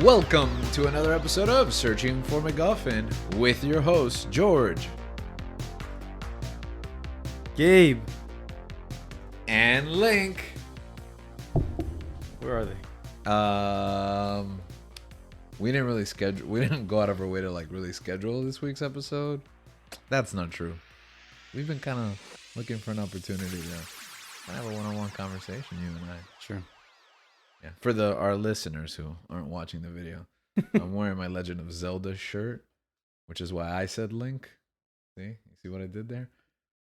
Welcome to another episode of Searching for McGuffin with your host, George. Gabe. And Link. Where are they? We didn't go out of our way to really schedule this week's episode. That's not true. We've been kind of looking for an opportunity to have a one-on-one conversation, you and I. Sure. Yeah. For our listeners who aren't watching the video, I'm wearing my Legend of Zelda shirt, which is why I said Link. You see what I did there?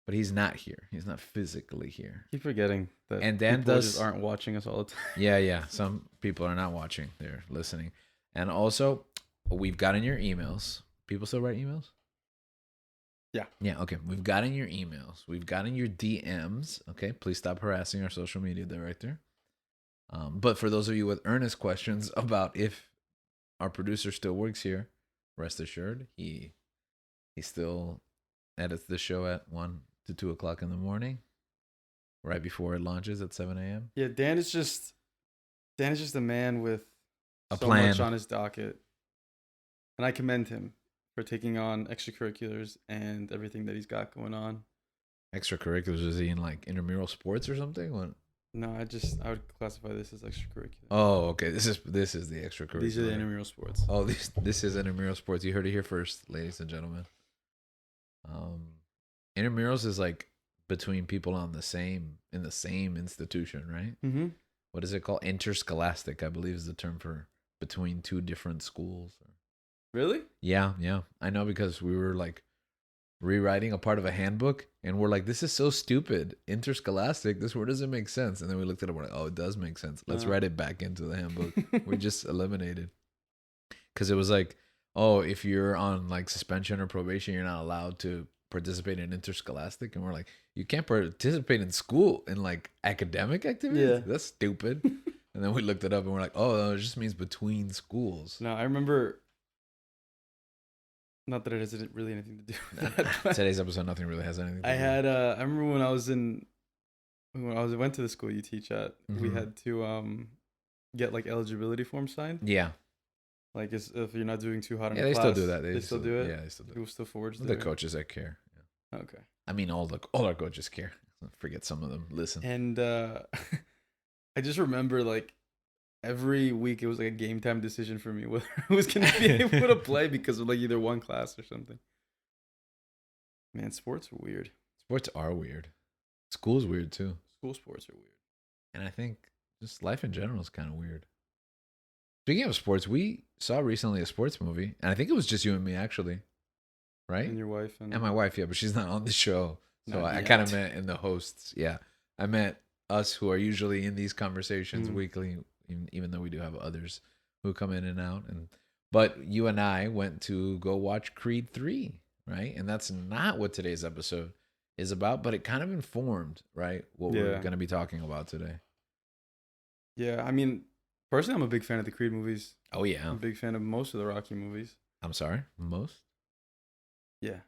But he's not here. He's not physically here. Keep forgetting that And Dan people just aren't watching us all the time. Yeah. Some people are not watching. They're listening. And also, we've gotten your emails. People still write emails? Yeah. Yeah, okay. We've gotten your emails. We've gotten your DMs. Okay, please stop harassing our social media director. But for those of you with earnest questions about if our producer still works here, rest assured, he still edits the show at 1 to 2 o'clock in the morning, right before it launches at 7 a.m. Yeah, Dan is just a man with A so plan. much on his docket. And I commend him for taking on extracurriculars and everything that he's got going on. Extracurriculars, is he in intramural sports or something? What? No, I would classify this as extracurricular. Oh, okay. This is the extracurricular. These are the intramural sports. Oh, this is intramural sports. You heard it here first, ladies and gentlemen. Intramurals is between people in the same institution, right? Mm-hmm. What is it called? Interscholastic, I believe, is the term for between two different schools. Really? Yeah. I know because we were rewriting a part of a handbook, and we're like, this is so stupid. Interscholastic, this word doesn't make sense. And then we looked at it, we're like, oh, it does make sense. Let's write it back into the handbook. We just eliminated. Because it was if you're on suspension or probation, you're not allowed to participate in interscholastic. And we're like, you can't participate in school in academic activities? Yeah. That's stupid. And then we looked it up and we're like, oh, no, it just means between schools. No, I remember. Not that it has really anything to do with that. Today's episode, nothing really has anything to do with it. I remember when I went to the school you teach at, we had to get eligibility forms signed. Yeah. If you're not doing too hot in Yeah, a they class. still do that. They still do it? Yeah, they still do it. People still forge The coaches that care. Yeah. Okay. I mean, all our coaches care. Forget some of them. Listen. And I just remember every week it was a game time decision for me whether I was going to be able to play because of either one class or something. Man, sports are weird. Sports are weird. School's weird too. School sports are weird. And I think just life in general is kind of weird. Speaking of sports, we saw recently a sports movie, and I think it was just you and me actually, right? And your wife and my wife, yeah, but she's not on the show, so I kind of meant in the hosts. Yeah, I meant us who are usually in these conversations weekly, even though we do have others who come in and out. But you and I went to go watch Creed 3, right? And that's not what today's episode is about, but it kind of informed, right, what we're going to be talking about today. Yeah, I mean, personally, I'm a big fan of the Creed movies. Oh, yeah. I'm a big fan of most of the Rocky movies. I'm sorry? Most? Yeah.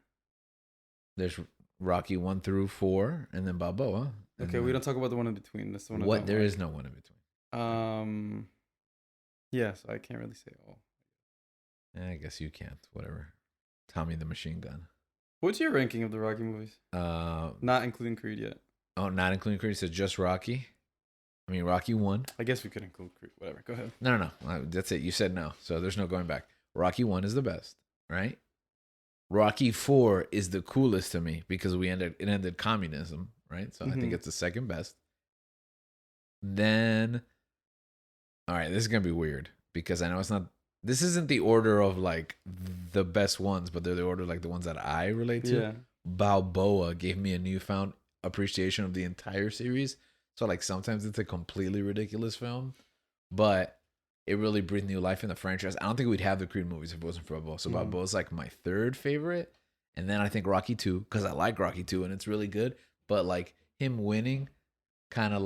There's Rocky 1 through 4, and then Balboa. Okay, we don't talk about the one in between. That's the one. There is no one in between. Yes, I can't really say all. I guess you can't. Whatever. Tommy the Machine Gun. What's your ranking of the Rocky movies? Not including Creed yet. Oh, not including Creed. So just Rocky? I mean, Rocky 1. I guess we could include Creed. Whatever. Go ahead. No. That's it. You said no. So there's no going back. Rocky 1 is the best, right? Rocky 4 is the coolest to me because it ended communism, right? So I think it's the second best. Then, all right, this is going to be weird because I know this isn't the order of the best ones, but they're the order the ones that I relate to. Yeah. Balboa gave me a newfound appreciation of the entire series. So sometimes it's a completely ridiculous film, but it really breathed new life in the franchise. I don't think we'd have the Creed movies if it wasn't for Balboa. So Balboa's my third favorite. And then I think Rocky 2, because I like Rocky 2 and it's really good. But him winning kind of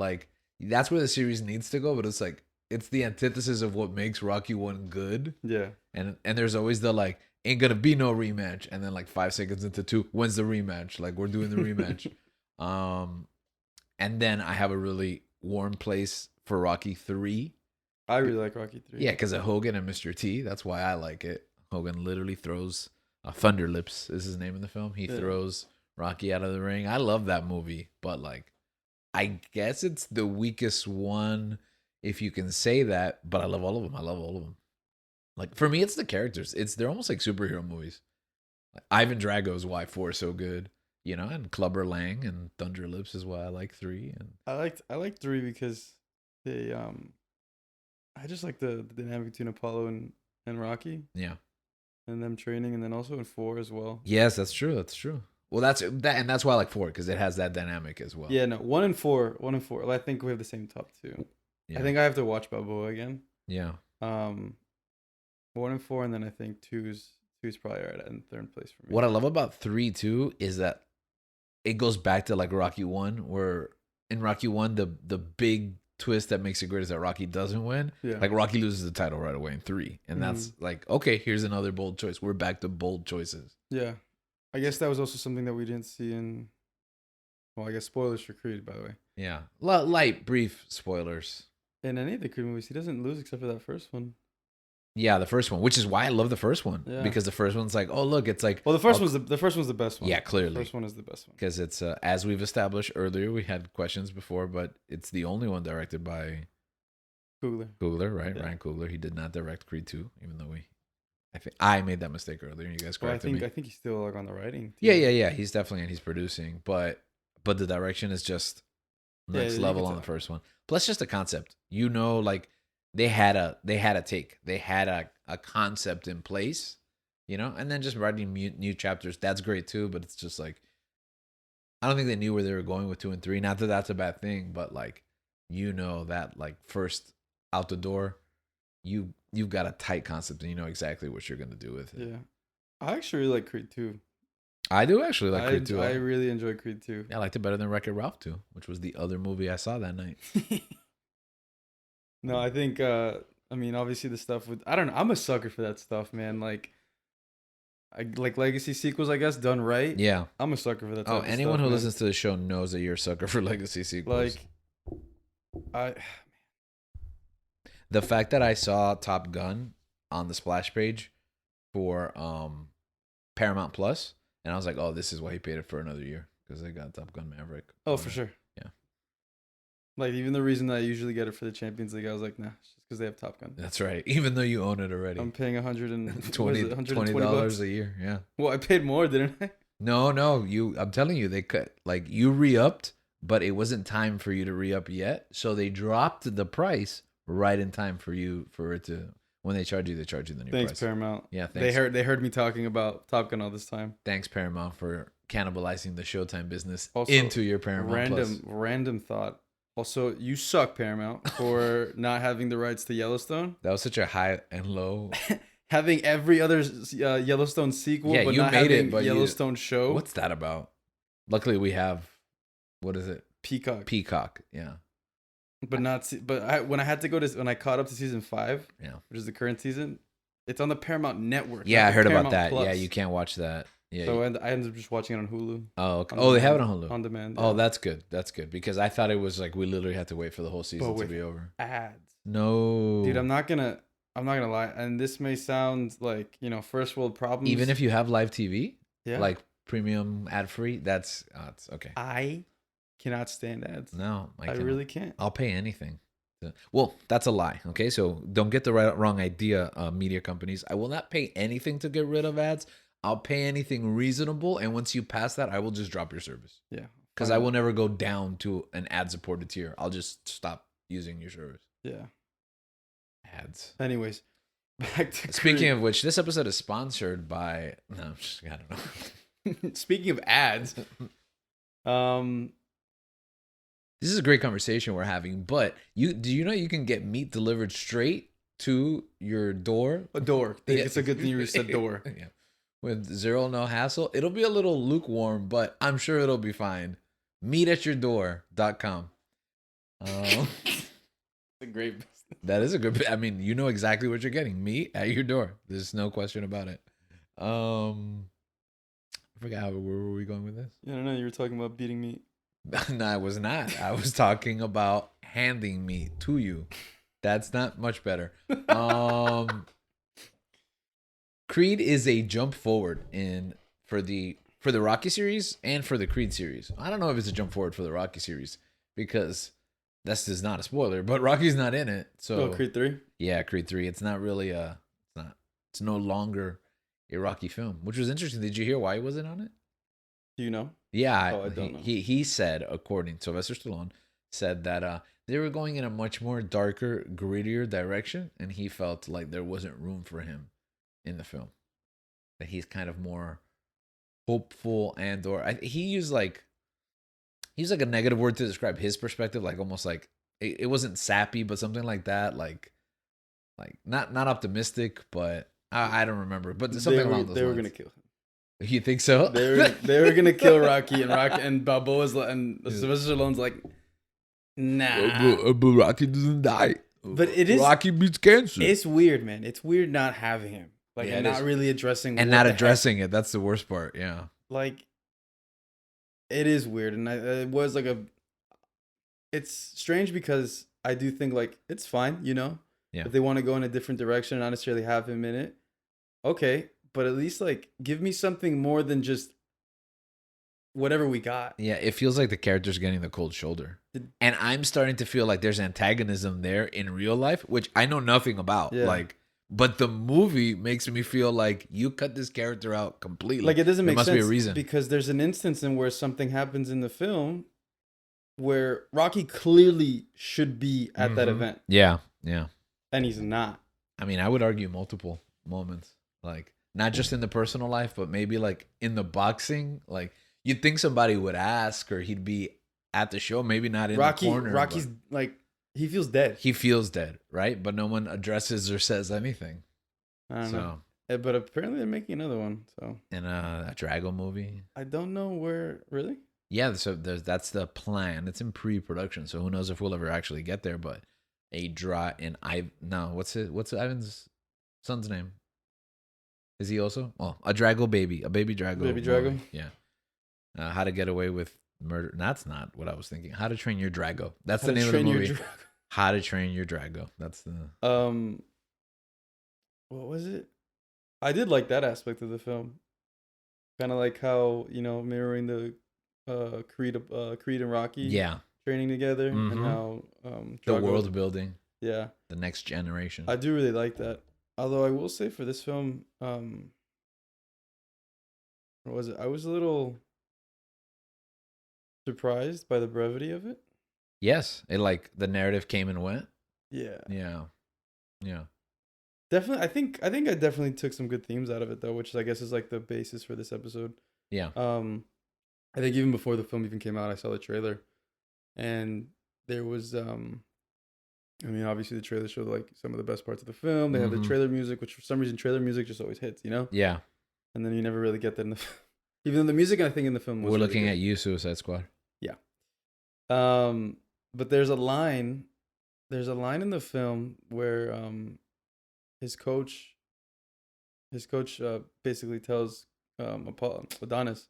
that's where the series needs to go. But it's the antithesis of what makes Rocky 1 good. Yeah. And there's always the ain't gonna be no rematch. And then 5 seconds into 2, when's the rematch? We're doing the rematch. And then I have a really warm place for Rocky 3. I really like Rocky 3. Yeah, because of Hogan and Mr. T. That's why I like it. Hogan literally throws Thunder Lips is his name in the film. He throws Rocky out of the ring. I love that movie, but like, I guess it's the weakest one, if you can say that. But I love all of them. I love all of them. Like for me, it's the characters. They're almost like superhero movies. Like, Ivan Drago is why 4 is so good, you know, and Clubber Lang and Thunder Lips is why I like 3. And I liked 3 because they I just like the dynamic between Apollo and Rocky. Yeah. And them training, and then also in 4 as well. Yes, that's true. That's true. Well, that's why I like 4 because it has that dynamic as well. Yeah, no, 1 and 4. I think we have the same top 2. Yeah. I think I have to watch Balboa again. Yeah. 1 and 4, and then I think 2 is probably right in third place for me. What I love about 3 too is that it goes back to like Rocky 1, where in Rocky 1 the big twist that makes it great is that Rocky doesn't win. Yeah. Like Rocky loses the title right away in 3, and that's like, okay, here's another bold choice. We're back to bold choices. Yeah, I guess that was also something that we didn't see in. Well, I guess spoilers for Creed, by the way. Yeah, light, brief spoilers. In any of the Creed movies, he doesn't lose except for that first one. Yeah, the first one, which is why I love the first one, because the first one's like, oh look, it's like, well, the first one's the best one. Yeah, clearly, the first one is the best one because it's as we've established earlier. We had questions before, but it's the only one directed by Coogler, right? Yeah. Ryan Coogler. He did not direct Creed 2, even though I think I made that mistake earlier, and you guys corrected me. I think he's still like on the writing team. Yeah. He's definitely, and he's producing, but the direction is just next level on the first one. Plus, just a concept. You know, like they had a concept in place, you know, and then just writing new chapters. That's great too, but it's just like, I don't think they knew where they were going with 2 and 3. Not that that's a bad thing, but like, you know, that like first out the door, you've got a tight concept and you know exactly what you're gonna do with it. Yeah, I actually really like Creed 2. I do actually like Creed 2. I really enjoy Creed 2. I liked it better than Wreck-It Ralph 2, which was the other movie I saw that night. No, I think I mean, obviously the stuff with, I don't know, I'm a sucker for that stuff, man. Like I like legacy sequels, I guess, done right. Yeah, I'm a sucker for that type of anyone stuff, who listens to the show knows that you're a sucker for legacy sequels. Like the fact that I saw Top Gun on the splash page for Paramount Plus, and I was like, oh, this is why he paid it for another year, because they got Top Gun Maverick. Oh, for sure. Yeah. Like, even the reason that I usually get it for the Champions League, I was like, nah, it's just because they have Top Gun. That's right. Even though you own it already. I'm paying $120 a year. Yeah. Well, I paid more, didn't I? No. I'm telling you, they cut, like, you re-upped, but it wasn't time for you to re-up yet. So they dropped the price right in time for it to, when they charge you the new price. Thanks, Paramount. Yeah, thanks. They heard me talking about Top Gun all this time. Thanks, Paramount, for cannibalizing the Showtime business also, into your Paramount Plus. Random thought. Also, you suck, Paramount, for not having the rights to Yellowstone. That was such a high and low. Having every other Yellowstone sequel, but not having Yellowstone show. What's that about? Luckily, we have, what is it? Peacock, yeah. But when I caught up to season 5, which is the current season, it's on the Paramount Network. Yeah, I heard about that. Plus. Yeah, you can't watch that. Yeah. So I ended up just watching it on Hulu. Oh, okay. They have it on Hulu. On demand. Yeah. Oh, that's good. That's good, because I thought it was like we literally had to wait for the whole season to be over. Ads. No. Dude, I'm not gonna lie, and this may sound like, you know, first world problems. Even if you have live TV, like premium ad free, it's okay. I cannot stand ads. No, I really can't. I'll pay anything. Well, that's a lie. Okay, so don't get the wrong idea, media companies. I will not pay anything to get rid of ads. I'll pay anything reasonable, and once you pass that, I will just drop your service. Yeah, because I will never go down to an ad-supported tier. I'll just stop using your service. Yeah. Ads. Anyways, back to Speaking of which, this episode is sponsored by. No, I don't know. Speaking of ads, this is a great conversation we're having. But do you know you can get meat delivered straight to your door? A door. It's a good thing you said door. Yeah. With no hassle. It'll be a little lukewarm, but I'm sure it'll be fine. Meatatyourdoor.com. It's a great business. That is a good. I mean, you know exactly what you're getting. Meat at your door. There's no question about it. I forgot where were we going with this? I don't know. You were talking about beating meat. No, I was not. I was talking about handing meat to you. That's not much better. Um, Creed is a jump forward in for the Rocky series and for the Creed series. I don't know if it's a jump forward for the Rocky series because this is not a spoiler, but Rocky's not in it. So Creed 3? Yeah, Creed 3. It's not really it's no longer a Rocky film, which was interesting. Did you hear why he wasn't on it? Do you know? Yeah, Oh, I don't know. he said, according to Sylvester Stallone, said that they were going in a much more darker, grittier direction, and he felt like there wasn't room for him in the film. That he's kind of more hopeful he used like a negative word to describe his perspective, like almost like it wasn't sappy, but something like that, like not optimistic, but I don't remember, but something along those lines. They were gonna kill him. You think so? They were gonna kill Rocky, and Balboa's and Sylvester Stallone's like, nah. But Rocky doesn't die. But it is Rocky beats cancer. It's weird, man. It's weird not having him, like, Yeah, and not really addressing it. That's the worst part. Yeah, like it is weird, and it was like it's strange because I do think like it's fine, you know. Yeah. If they want to go in a different direction and not necessarily have him in it, okay. But at least like give me something more than just whatever we got. Yeah, it feels like the character's getting the cold shoulder. And I'm starting to feel like there's antagonism there in real life, which I know nothing about. Yeah. Like, but the movie makes me feel like you cut this character out completely. Like it doesn't make sense. There must be a reason. Because there's an instance in where something happens in the film where Rocky clearly should be at that event. Yeah, yeah. And he's not. I mean, I would argue multiple moments. Like, not just in the personal life, but maybe like in the boxing. Like, you'd think somebody would ask or he'd be at the show, maybe not in the corner. Rocky's like, he feels dead. He feels dead, right? But no one addresses or says anything. I don't know. But apparently they're making another one. So in a Drago movie. I don't know where, really? Yeah, so that's the plan. It's in pre-production, so who knows if we'll ever actually get there, but what's Ivan's son's name? Is he also? Oh, a Drago baby. A baby Drago. Baby Drago? Yeah. How to Get Away with Murder. That's not what I was thinking. How to Train Your Drago. That's the name of the movie. How to Train Your Drago. That's the... What was it? I did like that aspect of the film. Kind of like how, mirroring the Creed and Rocky. Yeah. Training together. And how... the world building. Yeah. The next generation. I do really like that. Although I will say for this film, what was it? I was a little surprised by the brevity of it. Yes, the narrative came and went. Yeah. Yeah. Yeah. Definitely, I think I definitely took some good themes out of it though, which I guess is like the basis for this episode. Yeah. I think even before the film even came out, I saw the trailer, and there was obviously the trailer showed like some of the best parts of the film. They have the trailer music, which for some reason trailer music just always hits, you know? Yeah. And then you never really get that in the even though the music I think in the film was We're looking at you, Suicide Squad. Yeah. But there's a line in the film where his coach basically tells Adonis,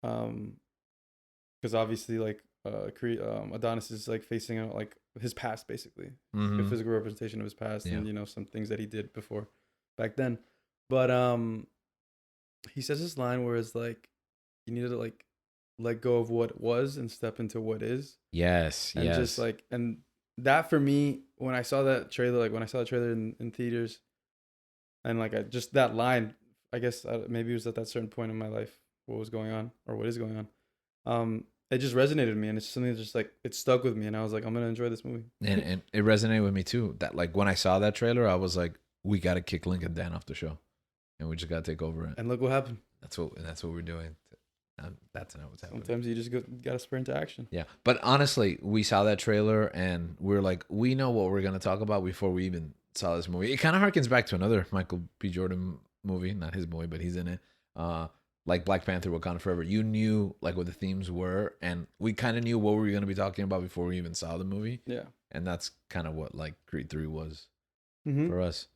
because obviously like Adonis is like facing like his past, basically the physical representation of his past, and some things that he did before back then. But he says this line where it's like you need to like let go of what was and step into what is. Yes. And just like, and that for me, when I saw that trailer, in theaters, and like just that line, I guess maybe it was at that certain point in my life what was going on or what is going on. It just resonated with me, and it's something that just like it stuck with me, and I was like, I'm gonna enjoy this movie. And it resonated with me too. That like when I saw that trailer, I was like, we got to kick Lincoln Dan off the show, and we just got to take over it. And look what happened. That's what we're doing. That's not what's happening. Sometimes you just got to sprint to action. Yeah, but honestly, we saw that trailer and we're like, we know what we're gonna talk about before we even saw this movie. It kind of harkens back to another Michael B. Jordan movie, not his movie, but he's in it. Like Black Panther: Wakanda Forever. You knew like what the themes were, and we kind of knew what we were gonna be talking about before we even saw the movie. Yeah, and that's kind of what like Creed 3 was for us.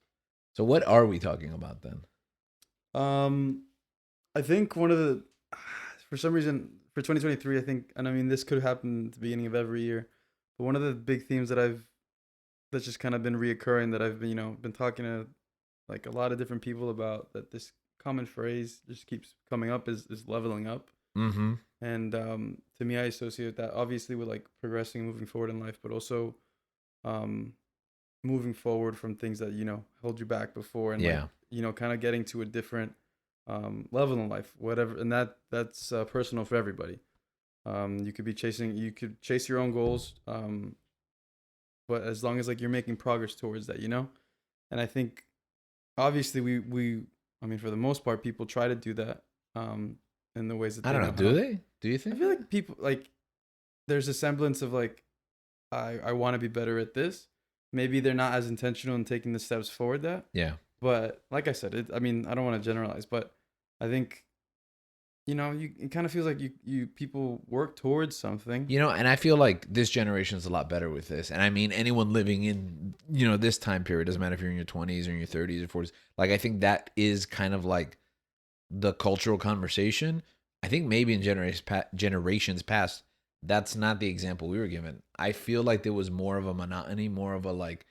So what are we talking about then? I think one of the for some reason, for 2023, I think, and I mean, this could happen at the beginning of every year, but one of the big themes that I've that's just kind of been reoccurring that I've been, been talking to like a lot of different people about, that this common phrase just keeps coming up, is leveling up. Mm-hmm. And to me, I associate that obviously with like progressing and moving forward in life, but also um, moving forward from things that held you back before, and like Yeah. kind of getting to a different level in life, whatever. And that's personal for everybody. You could chase your own goals, but as long as like you're making progress towards that, and I think obviously we I mean, for the most part, people try to do that in the ways that I they don't know. know Do how. they? Do you I think feel that? like people like there's a semblance of like I want to be better at this. Maybe they're not as intentional in taking the steps forward that. Yeah. But like I said, I mean, I don't want to generalize, but I think it kind of feels like you people work towards something. And I feel like this generation is a lot better with this. And I mean, anyone living in, this time period, doesn't matter if you're in your 20s or in your 30s or 40s. Like, I think that is kind of like the cultural conversation. I think maybe in generations past, that's not the example we were given. I feel like there was more of a monotony, more of a like,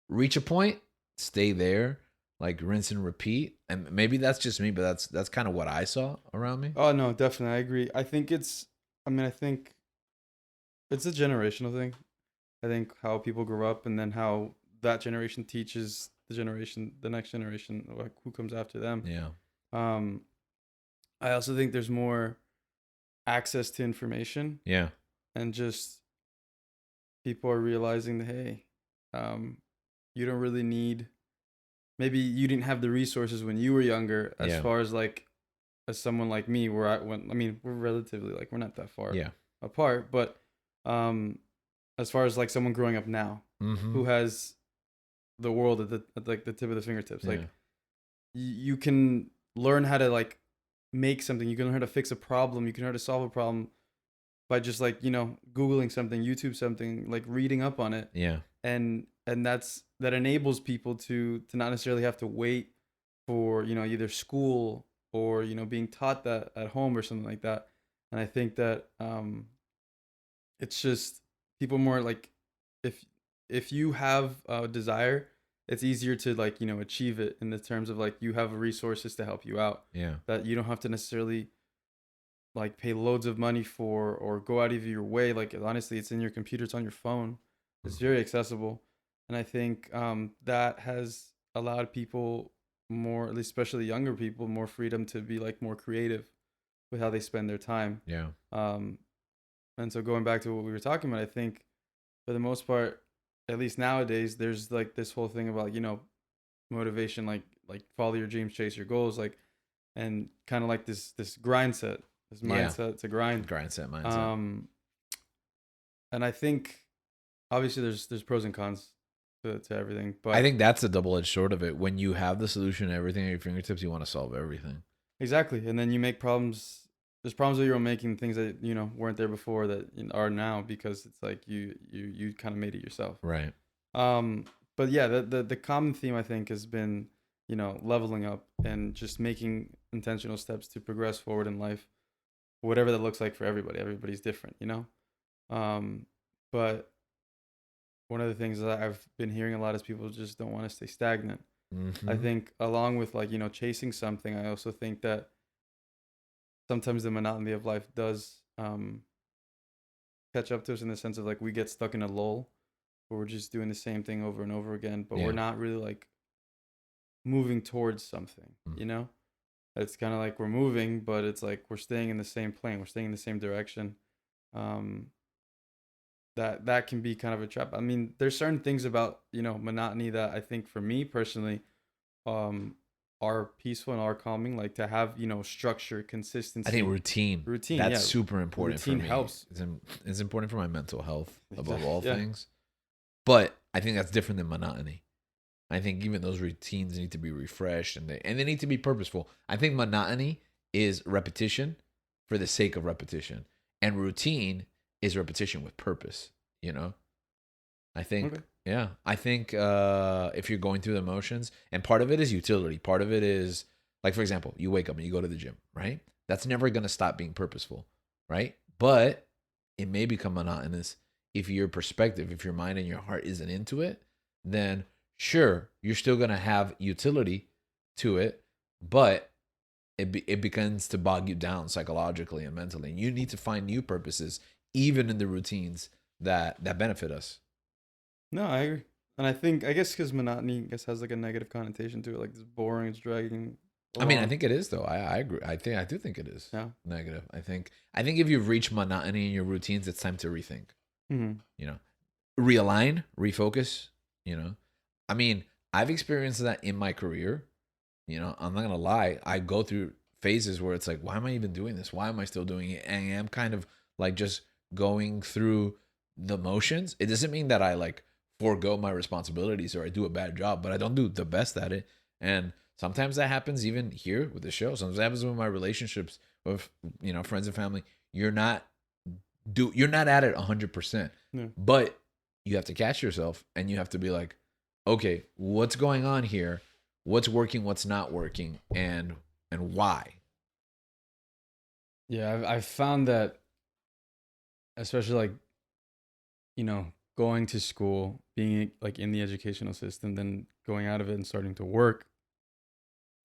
reach a point, stay there, like rinse and repeat. And maybe that's just me, but that's kind of what I saw around me. Oh no, definitely, I agree. I think it's a generational thing. I think how people grow up, and then how that generation teaches the next generation, like who comes after them. Yeah. Um, I also think there's more access to information, Yeah. and just people are realizing that, hey, um, you don't really need. Maybe you didn't have the resources when you were younger, as Yeah. far as like as someone like me, where I mean, we're relatively like we're not that far Yeah. apart, but um, as far as like someone growing up now, Mm-hmm. who has the world at like the tip of the fingertips, like Yeah. you can learn how to like make something, you can learn how to fix a problem, you can learn how to solve a problem by just like googling something, YouTube something, like reading up on it. Yeah. And that enables people to not necessarily have to wait for either school or being taught that at home or something like that. And I think that it's just people more like, if you have a desire, it's easier to like achieve it, in the terms of like you have resources to help you out, Yeah. that you don't have to necessarily like pay loads of money for, or go out of your way. Like honestly, it's in your computer, it's on your phone, it's Mhm. very accessible. And I think that has allowed people more, at least especially younger people, more freedom to be like more creative with how they spend their time. Yeah. um and so going back to what we were talking about, I think for the most part, at least nowadays, there's like this whole thing about motivation, like follow your dreams, chase your goals, like, and kind of like this grind set, this Yeah. mindset to grind. Mindset. Um, and I think obviously there's pros and cons to everything, I but think that's the double-edged sword of it. When you have the solution to everything at your fingertips, you want to solve everything. exactly, and then you make problems. There's problems that you're making, things that weren't there before that are now, because it's like you kind of made it yourself. Right. Um, but yeah, the common theme I think has been leveling up and just making intentional steps to progress forward in life, whatever that looks like for everybody. Everybody's different. Um, but one of the things that I've been hearing a lot is people just don't want to stay stagnant. I Mm-hmm. think along with like chasing something, I also think that sometimes the monotony of life does catch up to us, in the sense of like we get stuck in a lull where we're just doing the same thing over and over again, but we're Yeah. not really like moving towards something. It's kind of like we're moving, but it's like we're staying in the same plane, we're staying in the same direction. um that can be kind of a trap. I mean, there's certain things about monotony that I think for me personally um are peaceful and are calming, like to have structure, I think consistency, routine. routine. That's Yeah, super important for routine me. helps. It's important for my mental health above Exactly. all Yeah. things. But I think that's different than monotony. I think even those routines need to be refreshed, and they need to be purposeful. I think monotony is repetition for the sake of repetition, and routine is repetition with purpose. You know, I think, Okay. yeah, I think if you're going through the motions, and part of it is utility, part of it is like, for example, you wake up and you go to the gym, right? That's never gonna stop being purposeful, right? But it may become monotonous if your perspective, if your mind and your heart isn't into it. then sure, you're still going to have utility to it, but it begins to bog you down psychologically and mentally. And you need to find new purposes, even in the routines that benefit us. No, I agree. And I guess because monotony, I guess, has like a negative connotation to it. Like, it's boring, it's dragging I mean, I along. think it is though. I agree. I do think it is Yeah. negative. I think if you've reached monotony in your routines, it's time to rethink. Mm-hmm. You know, realign, refocus. You know, I mean, I've experienced that in my career. I'm not gonna lie. I go through phases where it's like, why am I even doing this? Why am I still doing it? And I'm kind of like just going through the motions. It doesn't mean that I like forego my responsibilities or I do a bad job, but I don't do the best at it. And sometimes that happens even here with the show. Sometimes that happens with my relationships with friends and family. You're not at it 100%, Yeah. but you have to catch yourself and you have to be like, okay, what's going on here? What's working, what's not working, and why? Yeah, I've found that, especially like, going to school, being like in the educational system, then going out of it and starting to work,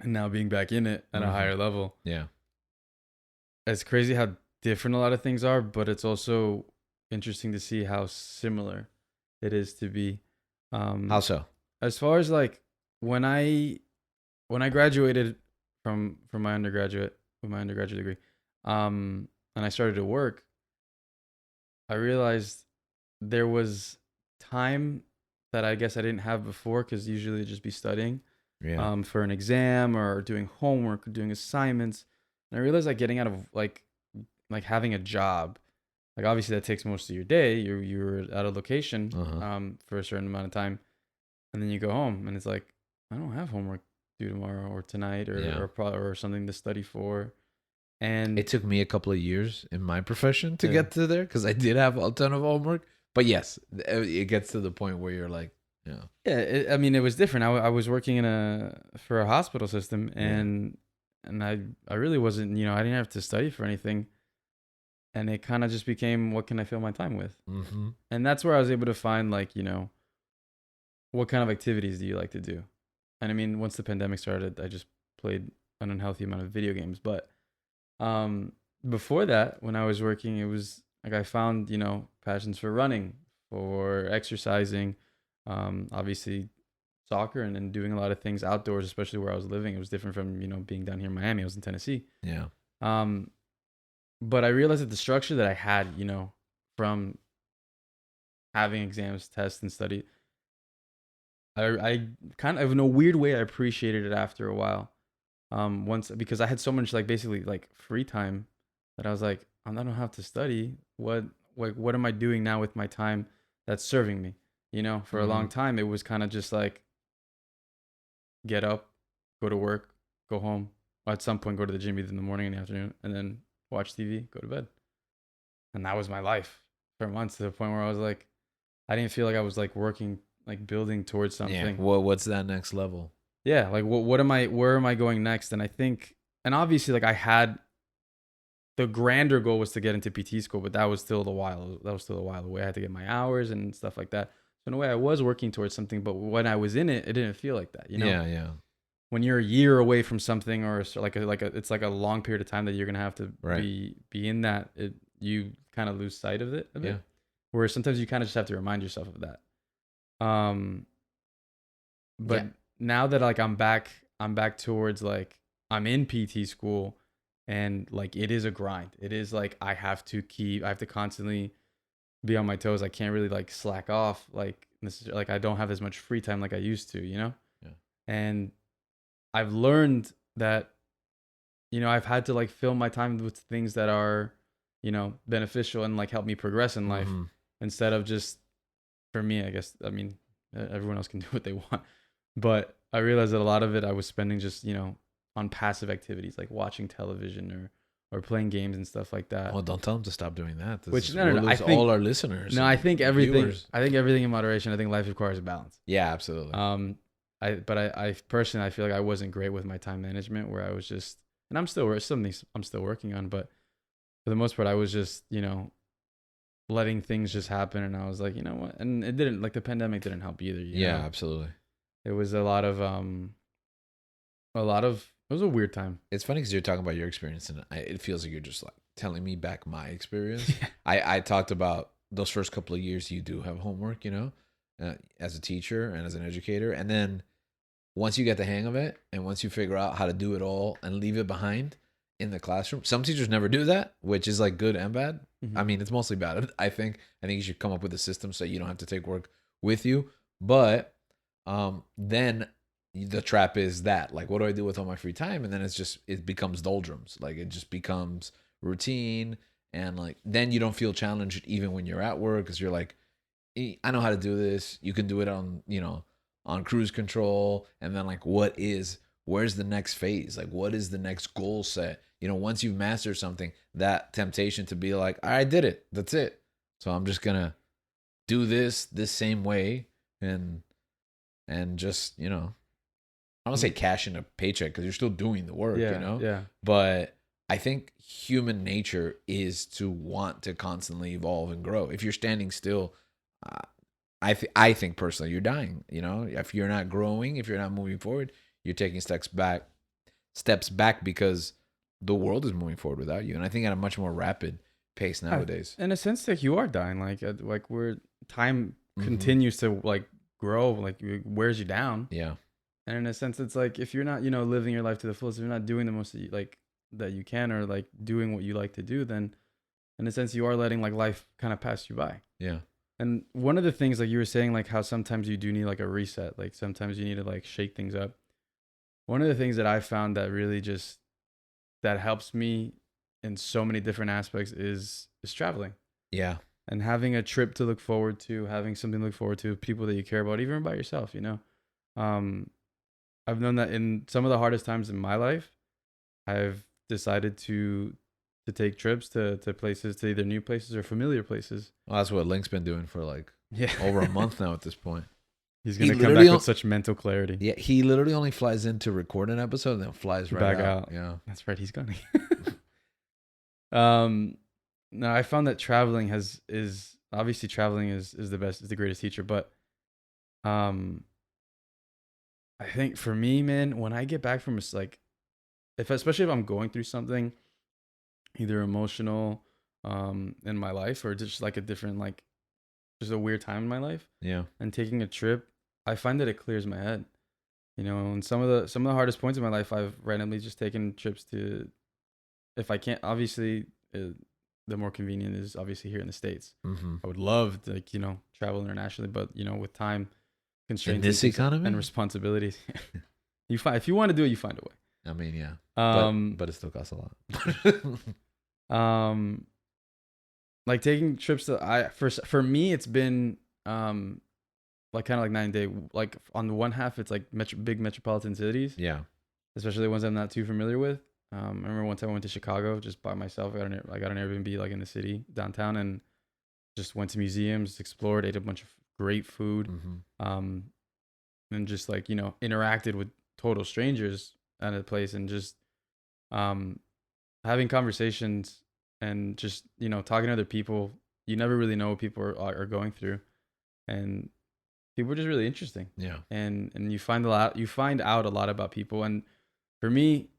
and now being back in it at a higher level. Yeah. It's crazy how different a lot of things are, but it's also interesting to see how similar it is to be. How so? As far as like when I graduated from my undergraduate with my undergraduate degree, and I started to work, I realized there was time that I guess I didn't have before, because usually it'd just be studying Yeah. for an exam or doing homework or doing assignments. And I realized like getting out of like having a job, like obviously that takes most of your day. You're at a location Uh-huh. for a certain amount of time, and then you go home and it's like, I don't have homework due tomorrow or tonight Yeah. or something to study for. And It took me a couple of years in my profession to yeah, get to there because I did have a ton of homework. But yes, it gets to the point where you're like, yeah, I mean, it was different. I was working for a hospital system, yeah. and I really wasn't, I didn't have to study for anything, and it kind of just became, what can I fill my time with? Mm-hmm. And that's where I was able to find, like, what kind of activities do you like to do? And I mean, once the pandemic started, I just played an unhealthy amount of video games. But um, before that, when I was working, it was like I found, passions for running, for exercising, obviously soccer, and then doing a lot of things outdoors, especially where I was living. It was different from, being down here in Miami. I was in Tennessee. Yeah. Um, but I realized that the structure that I had, from having exams, tests, and study, I kind of, in a weird way, I appreciated it after a while. Once, because I had so much like basically like free time, that I was like, I don't have to study. What am I doing now with my time that's serving me? For a Mm-hmm. long time, it was kind of just like, get up, go to work, go home. At some point, go to the gym either in the morning and the afternoon, and then watch TV, go to bed. And that was my life for months, to the point where I was like, I didn't feel like I was like working, like building towards Yeah. something. What's that next level? Yeah, like where am I going next? And I think, and obviously, like, I had the grander goal was to get into PT school, but that was still a while away. I had to get my hours and stuff like that. So in a way, I was working towards something, but when I was in it, it didn't feel like that. Yeah. Yeah. When you're a year away from something, or it's like a long period of time that you're gonna have to Right. be in that, you kind of lose sight of it a Yeah. bit. Where sometimes you kind of just have to remind yourself of that. Um, but Yeah. now that like I'm back towards, like, I'm in PT school, and like it is a grind. It is like I have to constantly be on my toes. I can't really like slack off, like this, like I don't have as much free time like I used to. Yeah. And I've learned that, I've had to like fill my time with things that are, beneficial and like help me progress in life, Mm-hmm. instead of just, for me, I guess, I mean, everyone else can do what they want, but I realized that a lot of it I was spending just, on passive activities, like watching television, or playing games and stuff like that. Oh, don't tell them to stop doing that. Which, no, We'll no, no. I lose think all our listeners. no, and viewers. I think everything in moderation. I think life requires a balance. Yeah, absolutely. I personally, I feel like I wasn't great with my time management, where I was just, and I'm still working on, but for the most part, I was just, letting things just happen, and I was like, you know what? And it didn't, like, the pandemic didn't help either. You know? absolutely. It was it was a weird time. It's funny because you're talking about your experience, and it feels like you're just like telling me back my experience. Yeah. I talked about those first couple of years you do have homework, as a teacher and as an educator, and then once you get the hang of it, and once you figure out how to do it all and leave it behind in the classroom, some teachers never do that, which is like good and bad. I mean, it's mostly bad. I think you should come up with a system so you don't have to take work with you. But then the trap is that, like, what do I do with all my free time? And then it becomes doldrums. Like, it just becomes routine, and like then you don't feel challenged even when you're at work, because you're like, I know how to do this. You can do it on cruise control. And then, like, where's the next phase? Like, what is the next goal set? Once you've mastered something, that temptation to be like, I did it. That's it. So I'm just gonna do this same way, and just, I don't want to say cash in a paycheck, because you're still doing the work, Yeah. But I think human nature is to want to constantly evolve and grow. If you're standing still, I think personally you're dying. If you're not growing, if you're not moving forward, you're taking steps back because the world is moving forward without you. And I think at a much more rapid pace nowadays. In a sense, like, you are dying. Like where time Mhm. continues to, like, grow, like, it wears you down. Yeah. And in a sense, it's like, if you're not, living your life to the fullest, if you're not doing the most that you can, or like doing what you like to do, then in a sense you are letting, like, life kind of pass you by. Yeah. And one of the things, like you were saying, like how sometimes you do need, like, a reset, like sometimes you need to, like, shake things up. One of the things that I found that really just that helps me in so many different aspects is traveling, Yeah. and having a trip to look forward to, having something to look forward to, people that you care about, even by yourself. Um, I've known that in some of the hardest times in my life, I've decided to take trips to places, to either new places or familiar places. Well, that's what Link's been doing for like Yeah, over a month now at this point. He's He gonna come literally back with such mental clarity. Yeah, he literally only flies in to record an episode and then flies right Back out. out. Yeah. That's right. He's gone. No, I found that traveling is obviously traveling is the best, is the greatest teacher. But um, I think for me, man, when I get back from like, especially if I'm going through something, either emotional, in my life, or just like a different, like, just a weird time in my life, Yeah. and taking a trip, I find that it clears my head. And some of the hardest points in my life, I've randomly just taken trips to. If I can't, obviously, the more convenient is obviously here in the States. Mm-hmm. I would love to, like, travel internationally, but with time In constraints this and economy? responsibilities, if you want to do it, you find a way. I mean, yeah. Um, But it still costs a lot. Like, taking trips for me, it's been like, kind of like 9 day. Like, on the one half, it's like big metropolitan cities, Yeah. especially the ones I'm not too familiar with. I remember one time I went to Chicago just by myself. I got an Airbnb, like, in the city downtown, and just went to museums, explored, ate a bunch of great food, Mm-hmm. and just, like, interacted with total strangers at a place, and just having conversations, and just, talking to other people. You never really know what people are going through, and people are just really interesting. Yeah. And you find out a lot about people. And for me,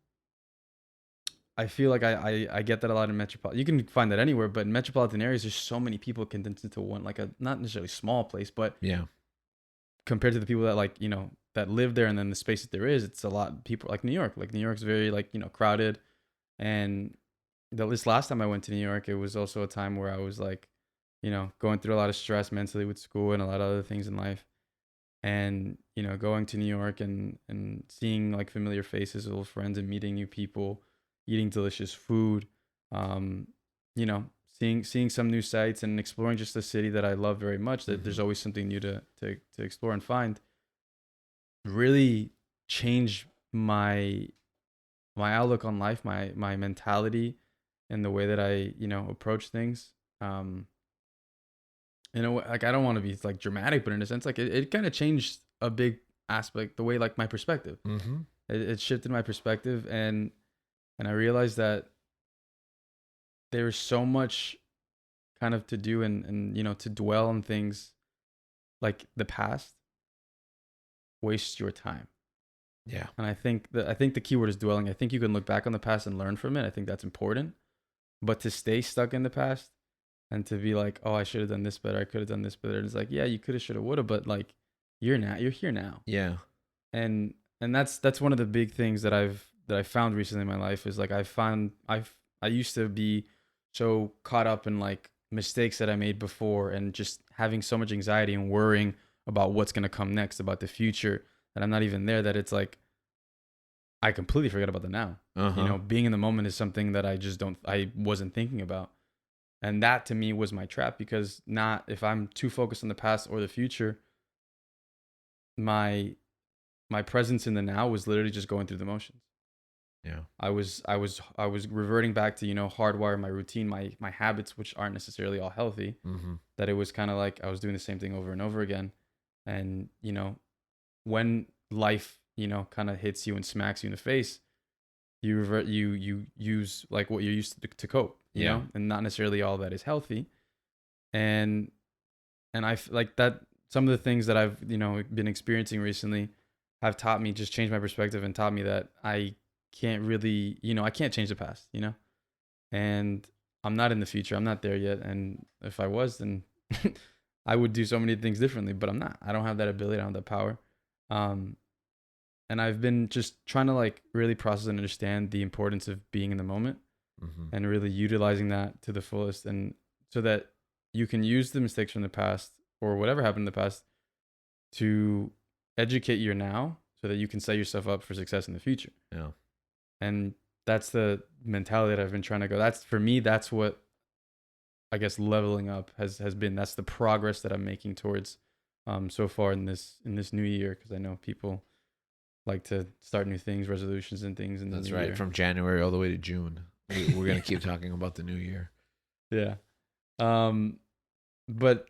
I feel like I get that a lot in metropolitan. You can find that anywhere, but in metropolitan areas, there's so many people condensed into one, like, a not necessarily small place, but Yeah. compared to the people that, like, that live there, and then the space that there is, it's a lot of people. Like New York. Like, New York's very, like, crowded. And this last time I went to New York, it was also a time where I was, like, going through a lot of stress mentally with school and a lot of other things in life. And, going to New York, and seeing, like, familiar faces, old friends, and meeting new people, eating delicious food, um, you know, seeing some new sights, and exploring just a city that I love very much, that there's always something new to explore and find, really changed my outlook on life, my mentality, and the way that I, approach things. Like, I don't want to be, like, dramatic, but in a sense, like, it kind of changed a big aspect, the way, like, my perspective. Mm-hmm. It shifted my perspective, and I realized that there's so much kind of to do, and to dwell on things like the past wastes your time. Yeah. And I think the key word is dwelling. I think you can look back on the past and learn from it. I think that's important. But to stay stuck in the past and to be like, oh, I should have done this better, I could have done this better. It's like, yeah, you could have, should have, would have, but like you're here now. Yeah. And that's one of the big things that I found recently in my life is like I used to be so caught up in like mistakes that I made before and just having so much anxiety and worrying about what's going to come next, about the future, that I'm not even there, that it's like I completely forget about the now. Being in the moment is something that I wasn't thinking about. And that to me was my trap, because if I'm too focused on the past or the future, my presence in the now was literally just going through the motions. Yeah. I was reverting back to, hardwire my routine, my habits, which aren't necessarily all healthy. That it was kind of like I was doing the same thing over and over again. And, when life, kind of hits you and smacks you in the face, you use like what you're used to cope, you know, and not necessarily all that is healthy. And I like that some of the things that I've, been experiencing recently have taught me, just changed my perspective and taught me that I can't really, I can't change the past, and I'm not in the future. I'm not there yet. And if I was, then I would do so many things differently, but I'm not. I don't have that ability. I don't have that power. And I've been just trying to like really process and understand the importance of being in the moment and really utilizing that to the fullest. And so that you can use the mistakes from the past or whatever happened in the past to educate your now so that you can set yourself up for success in the future. Yeah. And that's the mentality that I've been trying to go. That's for me, that's what I guess leveling up has been. That's the progress that I'm making towards so far in this new year, because I know people like to start new things, resolutions and things in the That's new right. year. From January all the way to June. We're going to keep talking about the new year. Yeah. But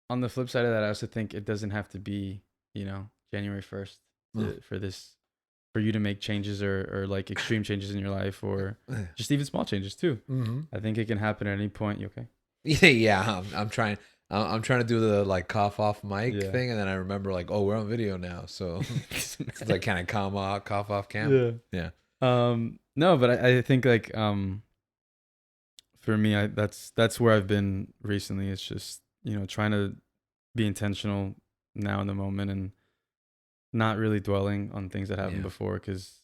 on the flip side of that, I also think it doesn't have to be, January 1st for you to make changes or like extreme changes in your life, or just even small changes too. I think it can happen at any point. You okay? Yeah. I'm trying to do the like cough off mic thing, and then I remember like, oh, we're on video now, so it's like kind of cough off cam. Yeah. No, but I think like for me, that's where I've been recently. It's just trying to be intentional now in the moment and not really dwelling on things that happened before, because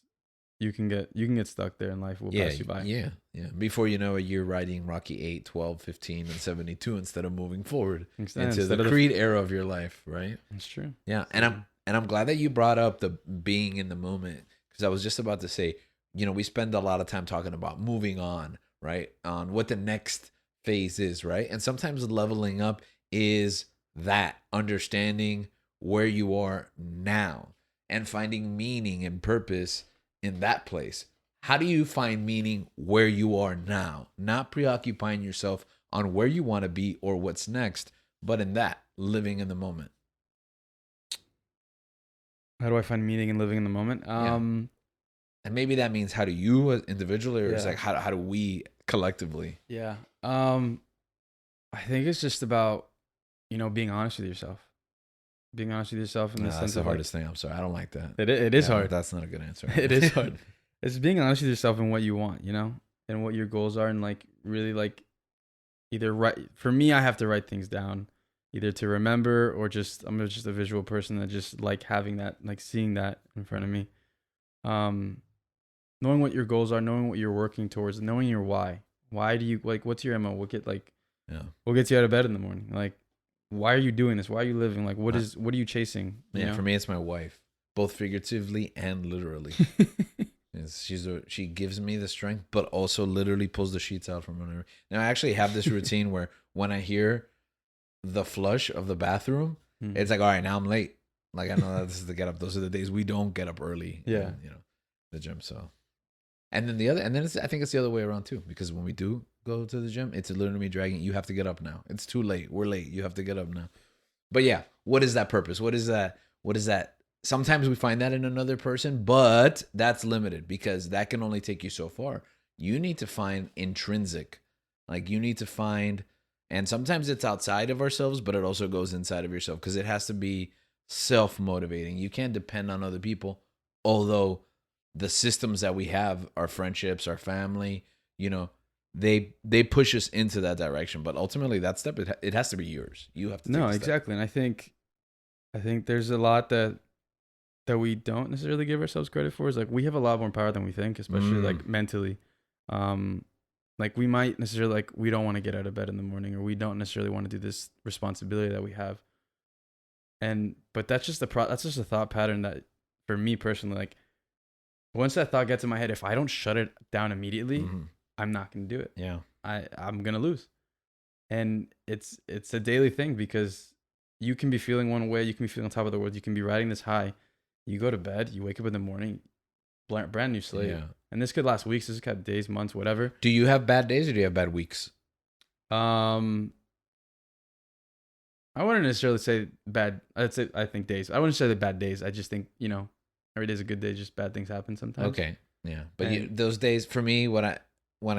you can get stuck there and life will pass you by. Yeah. Before you know it, you're writing Rocky 8, 12, 15, and 72 instead of moving forward into the Creed era of your life, right? That's true. Yeah, and I'm glad that you brought up the being in the moment, because I was just about to say, we spend a lot of time talking about moving on, right? On what the next phase is, right? And sometimes leveling up is that understanding where you are now and finding meaning and purpose in that place. How do you find meaning where you are now? Not preoccupying yourself on where you want to be or what's next, but in that, living in the moment. How do I find meaning in living in the moment? And maybe that means how do you individually, or it's like how do we collectively? Yeah. I think it's just about, being honest with yourself. Being honest with yourself in the sense that's the of hardest thing. I'm sorry, I don't like that. It is hard. That's not a good answer. It is hard. It's being honest with yourself and what you want, and what your goals are, and like really like either write. For me, I have to write things down, either to remember or just I'm just a visual person that just like having that, like seeing that in front of me. Knowing what your goals are, knowing what you're working towards, knowing your why. Why do you like? What's your MO? What gets you out of bed in the morning? Like, why are you doing this? Why are you living? Like, what are you chasing? For me, it's my wife, both figuratively and literally. She gives me the strength, but also literally pulls the sheets out from under me. Now, I actually have this routine where when I hear the flush of the bathroom, it's like, all right, now I'm late. Like, I know that this is the get up. Those are the days we don't get up early. Yeah. In, the gym. So, and then I think it's the other way around too, because when we do go to the gym, it's literally me dragging. You have to get up now. It's too late. We're late. You have to get up now. But yeah, what is that purpose? What is that? Sometimes we find that in another person, but that's limited because that can only take you so far. You need to find intrinsic Like you need to find, and sometimes it's outside of ourselves, but it also goes inside of yourself because it has to be self-motivating. You can't depend on other people. Although the systems that we have, our friendships, our family, you know, they push us into that direction. But ultimately, that step it has to be yours. You have to take No, the step. exactly. And I think there's a lot that we don't necessarily give ourselves credit for. Is like we have a lot more power than we think, especially like mentally. Like we might necessarily like we don't want to get out of bed in the morning, or we don't necessarily want to do this responsibility that we have. But that's just that's just a thought pattern that for me personally, like once that thought gets in my head, if I don't shut it down immediately, I'm not gonna do it. Yeah. I'm gonna lose. And it's a daily thing because you can be feeling one way, you can be feeling on top of the world, you can be riding this high. You go to bed, you wake up in the morning, brand new slate. Yeah. And this could last weeks, this could have days, months, whatever. Do you have bad days or do you have bad weeks? I wouldn't necessarily say bad. I think days. I wouldn't say bad days. I just think, every day's a good day. Just bad things happen sometimes. Okay. Yeah. But those days for me, when I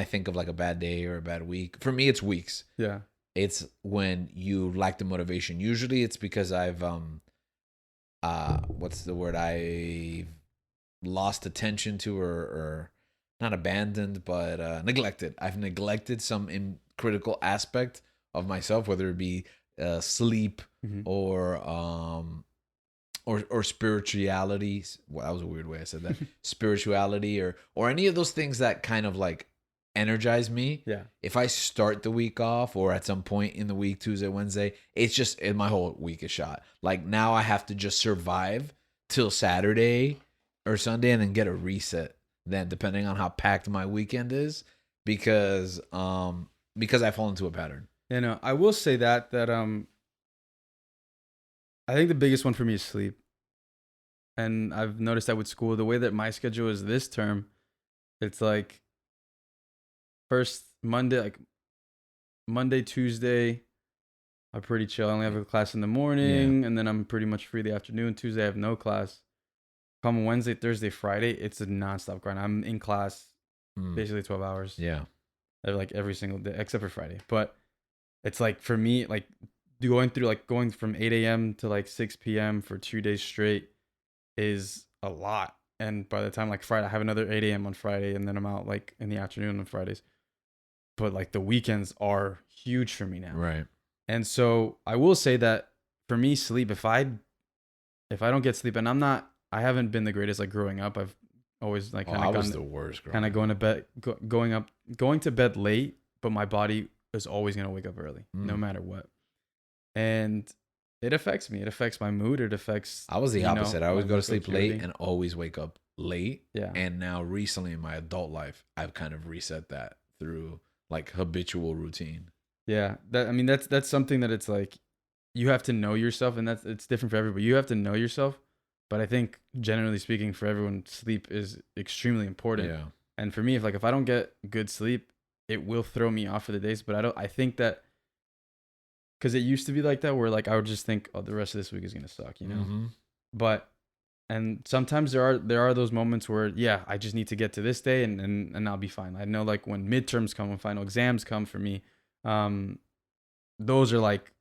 think of like a bad day or a bad week, for me it's weeks. Yeah. It's when you lack the motivation. Usually it's because I've what's the word? I lost attention to or not abandoned, but neglected. I've neglected some critical aspect of myself, whether it be sleep or spirituality. Well, that was a weird way I said that. Spirituality or any of those things that kind of like energize me. Yeah. If I start the week off or at some point in the week, Tuesday, Wednesday, it's just my whole week is shot. Like now I have to just survive till Saturday or Sunday and then get a reset. Then depending on how packed my weekend is, because I fall into a pattern. I will say that I think the biggest one for me is sleep. And I've noticed that with school, the way that my schedule is this term, it's like first Monday, Tuesday, I'm pretty chill. I only have a class in the morning, and then I'm pretty much free the afternoon. Tuesday, I have no class. Come Wednesday, Thursday, Friday, it's a nonstop grind. I'm in class basically 12 hours. Yeah. Like every single day, except for Friday. But it's like for me, like going from 8 a.m. to like 6 p.m. for 2 days straight is a lot. And by the time like Friday, I have another 8 a.m. on Friday, and then I'm out like in the afternoon on Fridays. But like the weekends are huge for me now. Right. And so I will say that for me, sleep, if I don't get sleep, and I haven't been the greatest like growing up. I've always like I was the worst. Kind of going to bed, going to bed late, but my body is always gonna wake up early, no matter what. And it affects me. It affects my mood. It affects. I was the opposite. I always go to sleep activity. late and always wake up late. Yeah. And now recently in my adult life, I've kind of reset that through like habitual routine. Yeah. That's something that it's like you have to know yourself, and it's different for everybody. You have to know yourself. But I think generally speaking, for everyone, sleep is extremely important. Yeah. And for me, if I don't get good sleep, it will throw me off for the days. But I think that because it used to be like that, where like I would just think, oh, the rest of this week is gonna suck, But and sometimes there are those moments where I just need to get to this day and I'll be fine. I know like when midterms come, when final exams come for me, those are like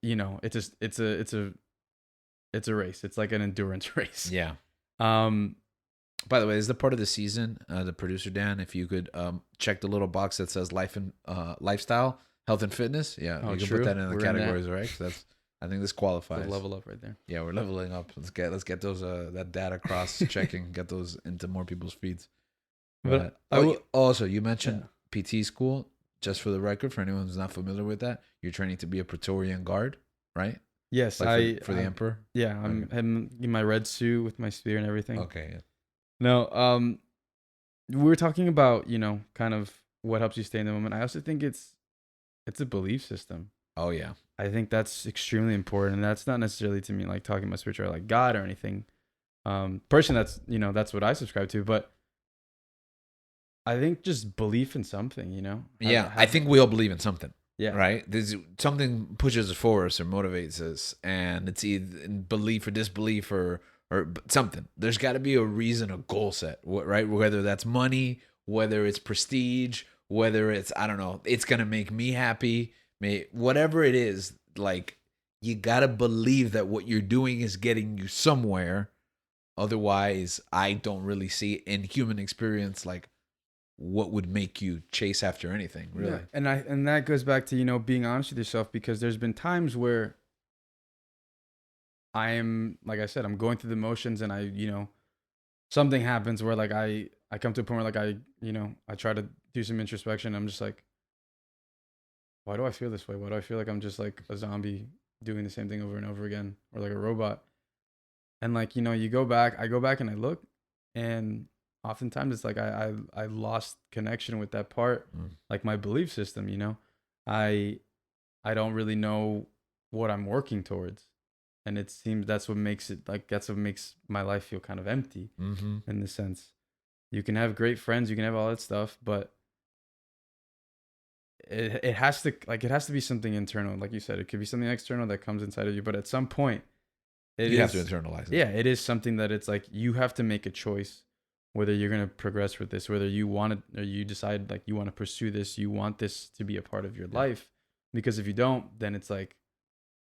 it's a race. It's like an endurance race. Yeah. By the way, this is the part of the season. The producer Dan, if you could check the little box that says life and lifestyle, health and fitness. Yeah, you can put that in the categories, right? That's I think this qualifies. It's a level up right there. Yeah, we're leveling up. Let's get those that data cross checking, get those into more people's feeds. But also you mentioned PT school. Just for the record, for anyone who's not familiar with that, you're training to be a Praetorian Guard, right? Yes, like for the Emperor. Yeah, I'm in my red suit with my spear and everything. Okay. Yeah. No, we were talking about kind of what helps you stay in the moment. I also think it's a belief system. Oh yeah. I think that's extremely important, and that's not necessarily to me like talking about spiritual like God or anything. Personally, that's what I subscribe to, but I think just belief in something, Yeah, I think we all believe in something. Yeah. Right? There's something pushes us forward or motivates us, and it's either in belief or disbelief or something. There's got to be a reason, a goal set, right? Whether that's money, whether it's prestige, whether it's, I don't know, it's gonna make me happy, whatever it is, like you gotta believe that what you're doing is getting you somewhere. Otherwise, I don't really see in human experience like what would make you chase after anything, really. Yeah. And that goes back to, you know, being honest with yourself, because there's been times where I am, like I said, I'm going through the motions, and I, you know, something happens where like I come to a point where like I try to do some introspection. I'm just like, why do I feel this way? Why do I feel like I'm just like a zombie doing the same thing over and over again, or like a robot? And like, you know, I go back and I look, and oftentimes it's like I lost connection with that part, like my belief system, you know. I don't really know what I'm working towards. And it seems that's what makes my life feel kind of empty, in the sense. You can have great friends, you can have all that stuff, but it has to be something internal. Like you said, it could be something external that comes inside of you, but at some point you have to internalize it. Yeah, it is something that it's like you have to make a choice whether you're going to progress with this, whether you want it, or you decide like you want to pursue this, you want this to be a part of your life. Because if you don't, then it's like,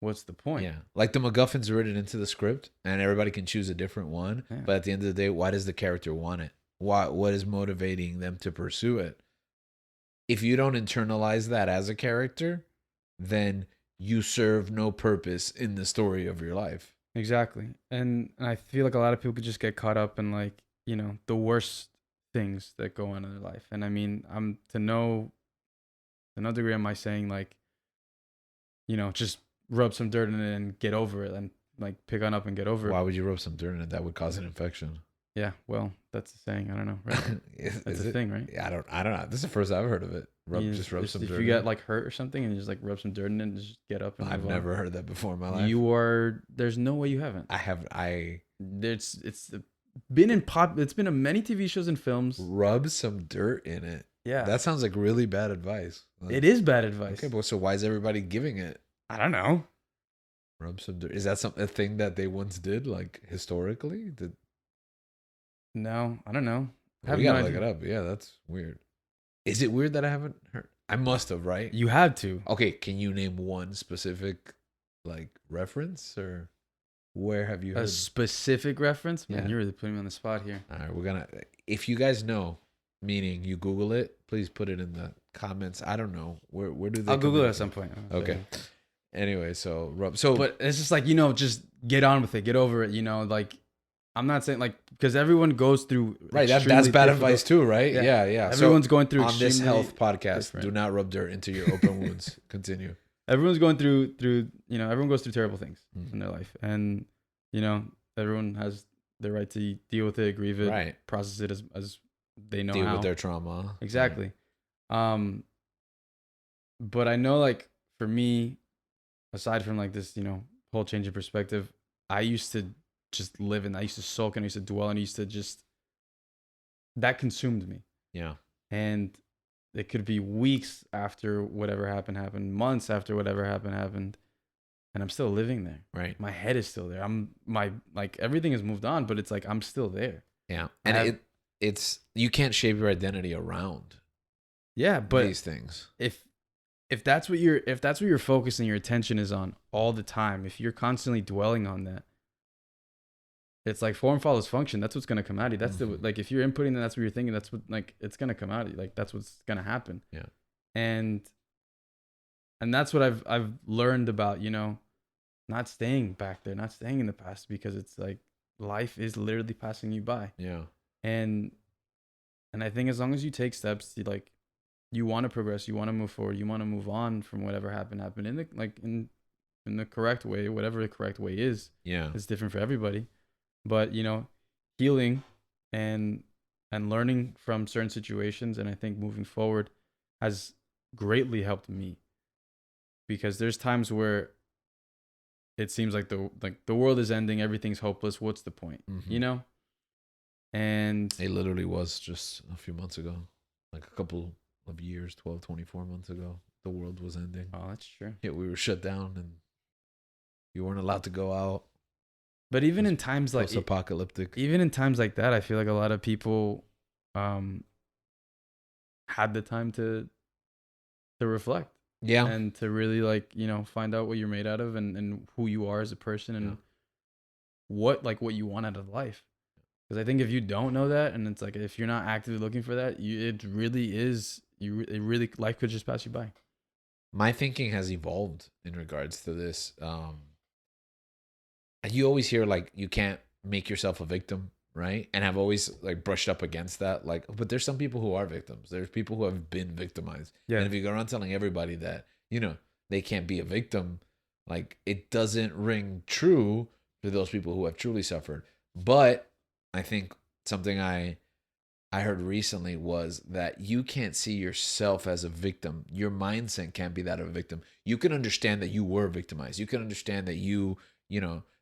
what's the point? Yeah. Like the McGuffin's written into the script and everybody can choose a different one. Yeah. But at the end of the day, why does the character want it? What is motivating them to pursue it? If you don't internalize that as a character, then you serve no purpose in the story of your life. Exactly. And I feel like a lot of people could just get caught up in like, you know, the worst things that go on in their life. And I mean, to no degree am I saying like, you know, just rub some dirt in it and get over it, and like pick on up and get over it. Why would you rub some dirt in it? That would cause an infection. Yeah, well, that's the saying. I don't know. Right? That's the thing, right? Yeah, I don't know. This is the first I've heard of it. Rub some dirt. If you get like hurt or something and you just like rub some dirt in it and just get up and I've never heard that before in my life. There's no way you haven't. It's been in many TV shows and films. Rub some dirt in it. Yeah. That sounds like really bad advice. Like, it is bad advice. Okay, but so why is everybody giving it? I don't know. Rub some dirt. Is that a thing that they once did, like historically? No, I don't know. We gotta look it up. Yeah, that's weird. Is it weird that I haven't heard? I must have, right? You had to. Okay, can you name one specific like reference, or where have you heard a specific reference? Man, yeah. You're really putting me on the spot here. All right, if you guys know, meaning you Google it, please put it in the comments. I don't know where do they? I'll Google it at some point. Okay. Anyway, but it's just like, you know, just get on with it, get over it. You know, like I'm not saying like, because everyone goes through right. That's bad advice too, right? Yeah. Everyone's going through on this health podcast. Different. Do not rub dirt into your open wounds. Continue. Everyone's going through. You know, everyone goes through terrible things in their life, and you know, everyone has the right to deal with it, grieve it, right. Process it as they know deal how. With their trauma. Exactly. Right. But I know, like for me, aside from like this, you know, whole change of perspective, I used to just live in. I used to sulk and I used to dwell and I used to just. That consumed me. Yeah. And it could be weeks after whatever happened, months after whatever happened, and I'm still living there. Right. My head is still there. Everything has moved on, but it's like I'm still there. Yeah. And it's you can't shape your identity around. Yeah, but these things. If that's what you're focusing your attention is on all the time, if you're constantly dwelling on that, it's like form follows function. That's what's gonna come out of you. That's like if you're inputting, then that's what you're thinking. That's what like it's gonna come out of you. Like that's what's gonna happen. Yeah. And that's what I've learned about, you know, not staying back there, not staying in the past, because it's like life is literally passing you by. Yeah. And I think as long as you take steps to like, you want to progress, you want to move forward, you want to move on from whatever happened in the correct way, whatever the correct way is. Yeah. It's different for everybody. But, you know, healing and learning from certain situations, and I think moving forward has greatly helped me, because there's times where it seems like the world is ending, everything's hopeless. What's the point? You know? And it literally was just a few months ago, like a couple of years, 12, 24 months ago, the world was ending. Oh, that's true. Yeah, we were shut down and you weren't allowed to go out. But even in times like apocalyptic, even in times like that, I feel like a lot of people had the time to reflect Yeah. and to really like, find out what you're made out of and who you are as a person and Yeah. what you want out of life. Because I think if you don't know that, and it's like if you're not actively looking for that, it really is it really life could just pass you by. My thinking has evolved in regards to this. You always hear like you can't make yourself a victim, right? And I've always like brushed up against that. Like, but there's some people who are victims. There's people who have been victimized. And Yeah. if you go around telling everybody that, they can't be a victim, like it doesn't ring true for those people who have truly suffered. But I think something I heard recently was that you can't see yourself as a victim. Your mindset can't be that of a victim. You can understand that you were victimized. You can understand that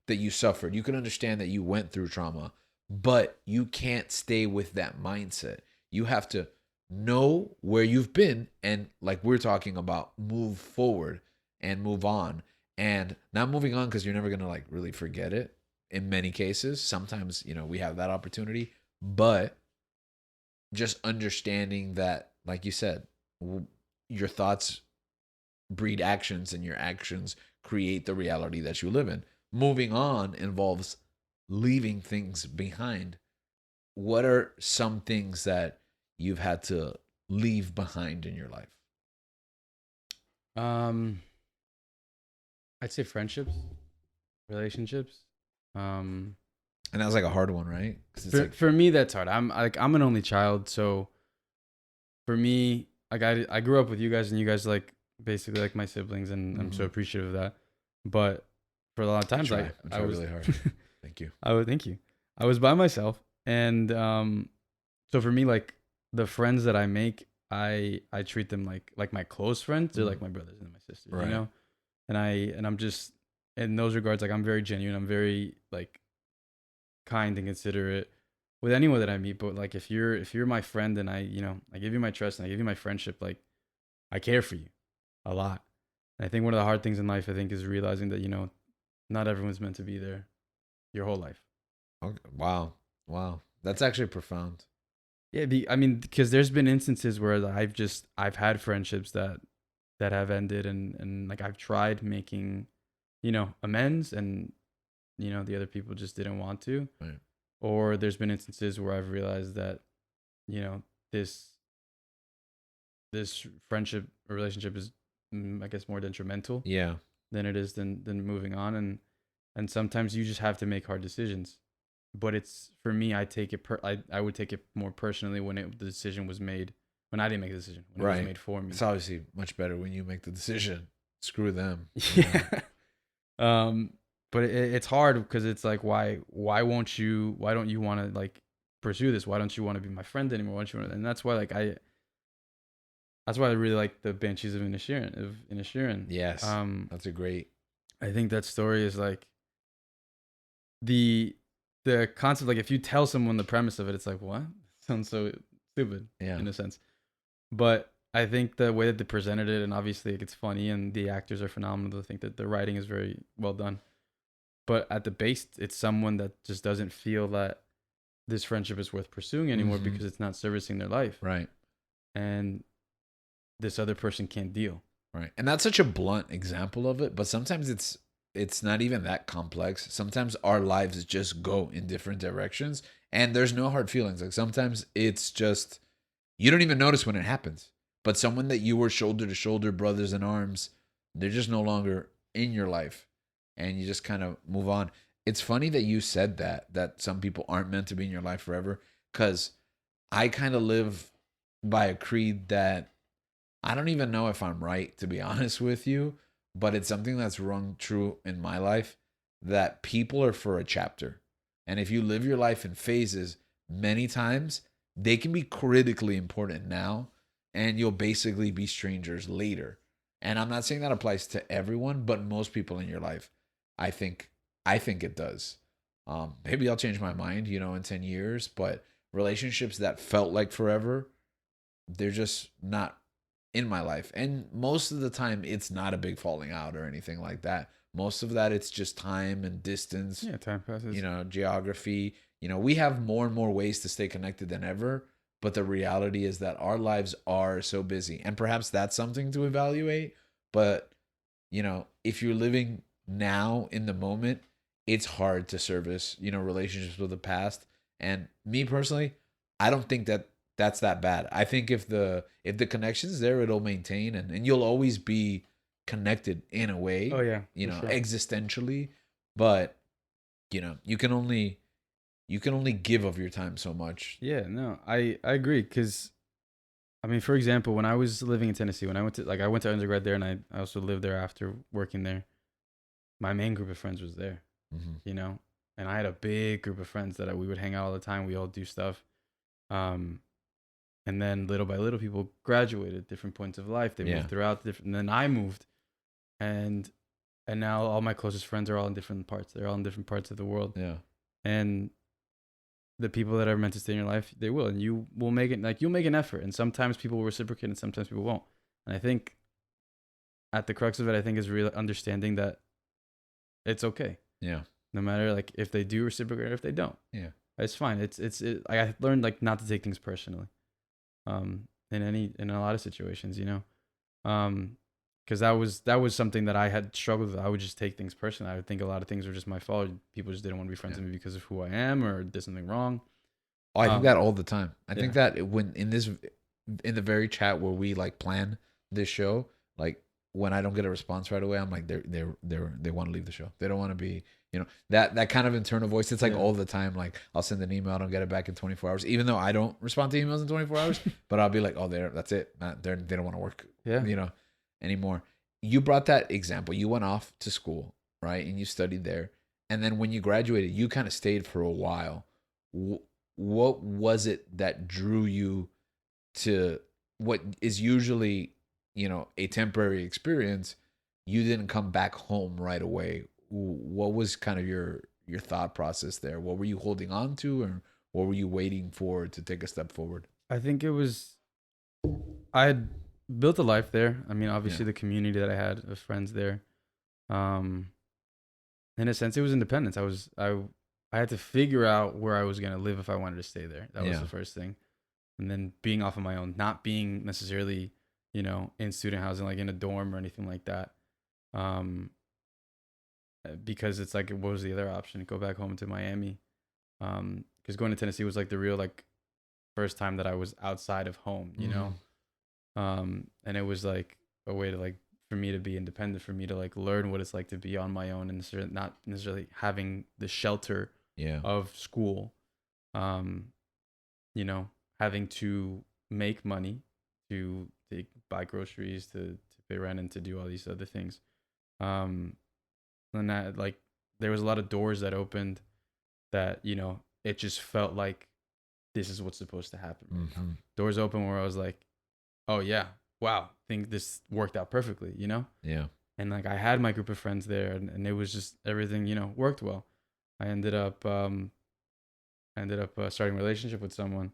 that you suffered. You can understand that you went through trauma, but you can't stay with that mindset. You have to know where you've been and like we're talking about, move forward and move on. And not moving on because you're never going to like really forget it in many cases. Sometimes, we have that opportunity, but just understanding that, like you said, your thoughts breed actions and your actions create the reality that you live in. Moving on involves leaving things behind. What are some things that you've had to leave behind in your life? Um, I'd say friendships, relationships. Um, And that was like a hard one, right? Because it's for like, for me, that's hard. I'm an only child, so for me, like I grew up with you guys, and you guys like basically like my siblings, and I'm so appreciative of that. But for a lot of times, I I try was really hard. Thank you. I would thank you. I was by myself, and so for me, like the friends that I make, I treat them like my close friends. They're like my brothers and my sisters, Right. And I'm just in those regards, like I'm very genuine. I'm very like kind and considerate with anyone that I meet. But like if you're my friend and I give you my trust and I give you my friendship, like I care for you a lot. And I think one of the hard things in life, I think, is realizing that not everyone's meant to be there your whole life. Okay. Wow. Wow. That's actually profound. Yeah, I mean, because there's been instances where I've had friendships that have ended, and like I've tried making, amends, and the other people just didn't want to. Right. Or there's been instances where I've realized that, you know, this this friendship or relationship is, I guess, more detrimental Yeah. than it is than moving on, and sometimes you just have to make hard decisions. But it's for me, I would take it more personally when the decision was made, when I didn't make the decision, when it was Right. made for me. It's obviously much better when you make the decision. Screw them. Yeah. But it's hard because it's like, why don't you want to like pursue this? Why don't you want to be my friend anymore? Why don't you want and that's why I really like the Banshees of Inisherin. Yes. That's a great. I think that story is like the concept, like if you tell someone the premise of it, it's like, what? Sounds so stupid, Yeah. in a sense. But I think the way that they presented it, and obviously it's funny and the actors are phenomenal. I think that the writing is very well done. But at the base, it's someone that just doesn't feel that this friendship is worth pursuing anymore because it's not servicing their life. Right. And this other person can't deal. Right. And that's such a blunt example of it, but sometimes it's not even that complex. Sometimes our lives just go in different directions and there's no hard feelings. Like sometimes it's just you don't even notice when it happens. But someone that you were shoulder to shoulder, brothers in arms, they're just no longer in your life and you just kind of move on. It's funny that you said that some people aren't meant to be in your life forever, cuz I kind of live by a creed that I don't even know if I'm right, to be honest with you, but it's something that's rung true in my life that people are for a chapter. And if you live your life in phases, many times they can be critically important now, and you'll basically be strangers later. And I'm not saying that applies to everyone, but most people in your life, I think, I think it does. Maybe I'll change my mind, in 10 years, but relationships that felt like forever, they're just not in my life. And most of the time, it's not a big falling out or anything like that. Most of that, it's just time and distance, Yeah, time passes. geography. We have more and more ways to stay connected than ever, but the reality is that our lives are so busy, and perhaps that's something to evaluate. But if you're living now in the moment, it's hard to service relationships with the past. And me personally, I don't think that that's that bad. I think if the connection's there, it'll maintain, and you'll always be connected in a Oh way, yeah, for sure. existentially. But you can only give of your time so much. Yeah, no, I agree. Cause I mean, for example, when I was living in Tennessee, when I went to undergrad there, and I also lived there after working there. My main group of friends was there, Hmm. you know, and I had a big group of friends that we would hang out all the time. We all do stuff. Um, and then little by little, people graduated different points of life. They Yeah, moved throughout different. And then I moved, and now all my closest friends are all in different parts. They're all in different parts of the world, yeah, and the people that are meant to stay in your life, they will, and you will make it. Like, you'll make an effort, and sometimes people will reciprocate, and sometimes people won't. And I think at the crux of it, I think is really understanding that it's okay, yeah, no matter like if they do reciprocate or if they don't. yeah. It's fine. I learned like not to take things personally. In a lot of situations, because that was something that I had struggled with. I would just take things personally. I would think a lot of things were just my fault. People just didn't want to be friends Yeah. with me because of who I am or did something wrong. Oh, I think Um, that all the time. I yeah, think that when in the very chat where we like plan this show, like when I don't get a response right away, I'm like they want to leave the show. They don't want to be, that kind of internal voice. It's like yeah, all the time. Like I'll send an email, I don't get it back in 24 hours, even though I don't respond to emails in 24 hours. But I'll be like, oh, that's it. They don't want to work, yeah. anymore. You brought that example. You went off to school, right, and you studied there, and then when you graduated, you kind of stayed for a while. What was it that drew you to what is usually a temporary experience? You didn't come back home right away. What was kind of your thought process there? What were you holding on to, or what were you waiting for to take a step forward? I think it was I had built a life there. I mean, Yeah, obviously the community that I had of friends there. Um, in a sense, it was independence. I had to figure out where I was gonna live if I wanted to stay there. That was yeah, the first thing. And then being off on my own, not being necessarily, in student housing, like in a dorm or anything like that. Um, because it's like, what was the other option? Go back home to Miami. Because going to Tennessee was like the real like first time that I was outside of home. hmm, And it was like a way to like for me to be independent, for me to like learn what it's like to be on my own and not necessarily having the shelter yeah, of school. Um, you know, having to make money to buy groceries, to pay rent, and to do all these other things. Um, and that like there was a lot of doors that opened that it just felt like this is what's supposed to happen right now. hmm, Doors open where I was like, oh yeah, wow, think this worked out perfectly. yeah, And like I had my group of friends there, and it was just everything worked well. I ended up starting a relationship with someone,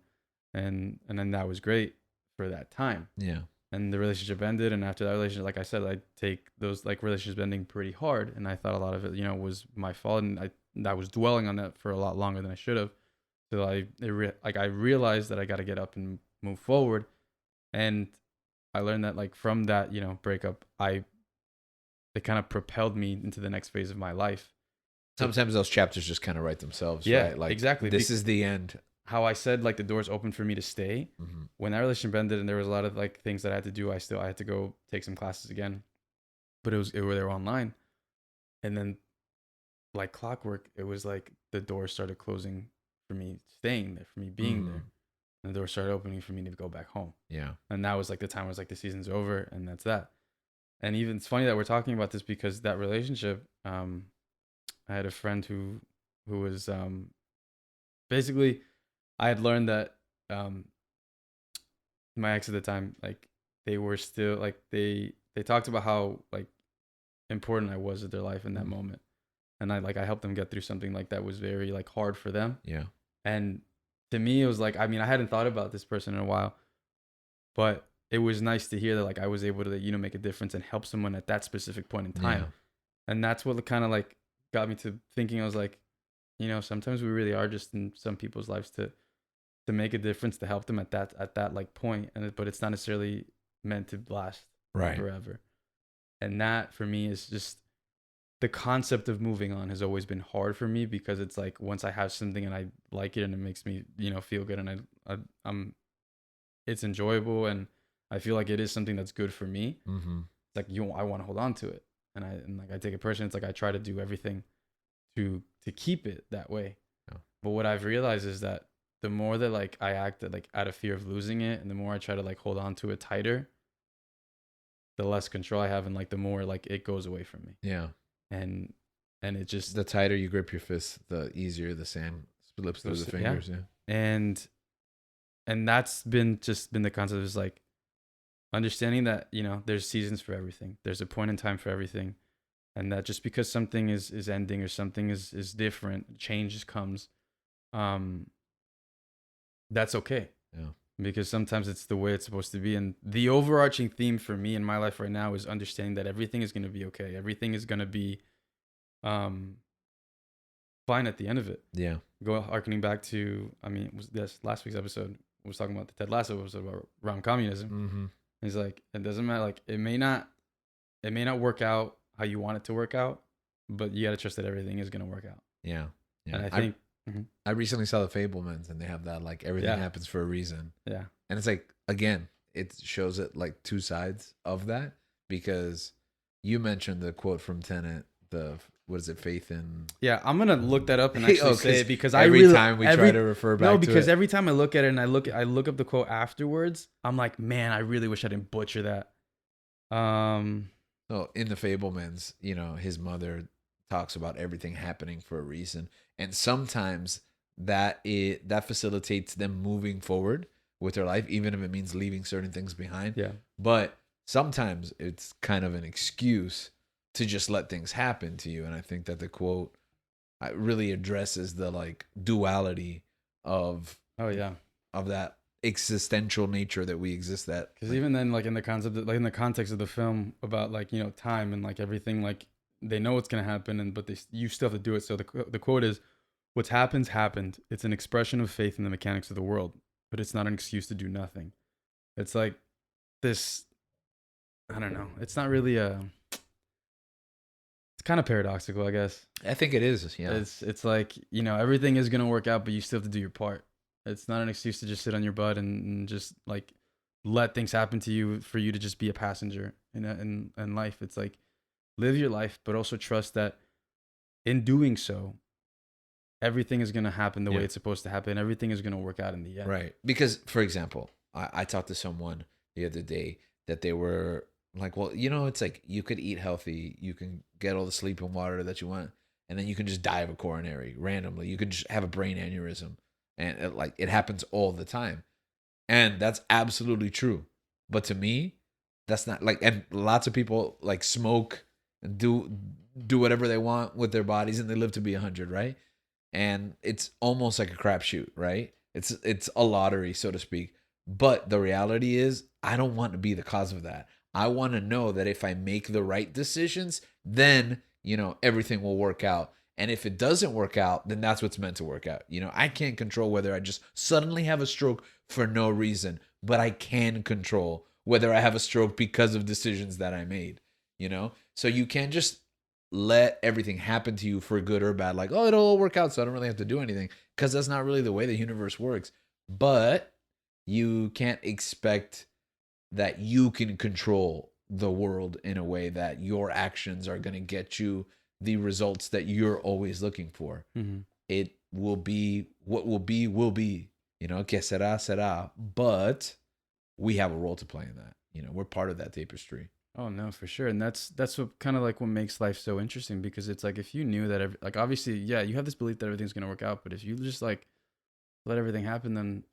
and then that was great for that time. yeah, And the relationship ended, and after that relationship, like I said, I take those like relationships ending pretty hard, and I thought a lot of it was my fault, and I was dwelling on that for a lot longer than I should have. So I realized that I got to get up and move forward, and I learned that like from that breakup, it kind of propelled me into the next phase of my life. So sometimes those chapters just kind of write themselves, yeah, right? Like exactly. this is the end. How I said like the doors open for me to stay. Hmm. When that relationship ended and there was a lot of like things that I had to do, I had to go take some classes again, but they were online, and then like clockwork, it was like the doors started closing for me staying there, for me being Mm, there, and the doors started opening for me to go back home. yeah, And that was like the time where was like the season's over and that's that. And even it's funny that we're talking about this because that relationship, I had a friend who was basically I had learned that um my ex at the time, like they were still like they talked about how like important I was in their life in that mm, moment. And I helped them get through something like that was very like hard for them. yeah, And to me it was like, I mean, I hadn't thought about this person in a while, but it was nice to hear that like I was able to make a difference and help someone at that specific point in yeah, time. And that's what kind of like got me to thinking. I was like, sometimes we really are just in some people's lives to make a difference, to help them at that like point, but it's not necessarily meant to last Right. forever. And that for me is just the concept of moving on has always been hard for me, because it's like once I have something and I like it and it makes me, feel good, and I'm it's enjoyable and I feel like it is something that's good for me. Mm-hmm. It's like I want to hold on to it, and I take it personally. It's like I try to do everything to keep it that way. Yeah. But what I've realized is that the more that like I act like out of fear of losing it, and the more I try to like hold on to it tighter, the less control I have, and like the more like it goes away from me. Yeah. And it just, The tighter you grip your fist, the easier the sand slips through the fingers. Yeah. And that's been the concept, is like understanding that, there's seasons for everything. There's a point in time for everything. And that just because something is ending, or something is different, change comes, that's okay. Yeah. Because sometimes it's the way it's supposed to be. And the overarching theme for me in my life right now is understanding that everything is going to be okay. Everything is going to be fine at the end of it. Yeah. Harkening back to, was this last week's episode was talking about the Ted Lasso episode around communism. Mm-hmm. He's like, it doesn't matter. Like, it may not work out how you want it to work out, but you got to trust that everything is going to work out. Yeah. Yeah. And I think I recently saw the Fablemans, and they have that like everything happens for a reason. Yeah. And it's like, again, it shows it like two sides of that, because you mentioned the quote from Tenet, what is it, faith in... Yeah, I'm gonna look that up and actually say it, because every time we try to refer back to it. No, because every time I look at it and I look up the quote afterwards, I'm like, man, I really wish I didn't butcher that. So in the Fablemans, his mother talks about everything happening for a reason, and sometimes that facilitates them moving forward with their life, even if it means leaving certain things behind. Yeah. But sometimes it's kind of an excuse to just let things happen to you. And I think that the quote really addresses the like duality of that existential nature that we exist at. Because even then, like in the context of the film about like, time and like everything, like they know what's gonna happen, but you still have to do it. So the quote is, "What's happened. It's an expression of faith in the mechanics of the world, but it's not an excuse to do nothing." It's like this, I don't know. It's not really it's kind of paradoxical, I guess. I think it is. Yeah. It's like, everything is gonna work out, but you still have to do your part. It's not an excuse to just sit on your butt and just like let things happen to you for you to just be a passenger in life. It's like, live your life, but also trust that in doing so, everything is going to happen the way it's supposed to happen. Everything is going to work out in the end. Right. Because, for example, I talked to someone the other day that they were like, well, it's like you could eat healthy. You can get all the sleep and water that you want. And then you can just die of a coronary randomly. You could just have a brain aneurysm. And it happens all the time. And that's absolutely true. But to me, that's not like, and lots of people like smoke and do whatever they want with their bodies, and they live to be 100, right? And it's almost like a crapshoot, right? It's a lottery, so to speak. But the reality is, I don't want to be the cause of that. I want to know that if I make the right decisions, then, everything will work out. And if it doesn't work out, then that's what's meant to work out. I can't control whether I just suddenly have a stroke for no reason, but I can control whether I have a stroke because of decisions that I made, So you can't just let everything happen to you for good or bad. Like, oh, it'll all work out, so I don't really have to do anything, because that's not really the way the universe works. But you can't expect that you can control the world in a way that your actions are going to get you the results that you're always looking for. Mm-hmm. It will be what will be, que será, será. But we have a role to play in that. We're part of that tapestry. Oh no, for sure. And that's what kind of like what makes life so interesting, because it's like, if you knew that like obviously, yeah, you have this belief that everything's going to work out, but if you just like let everything happen, then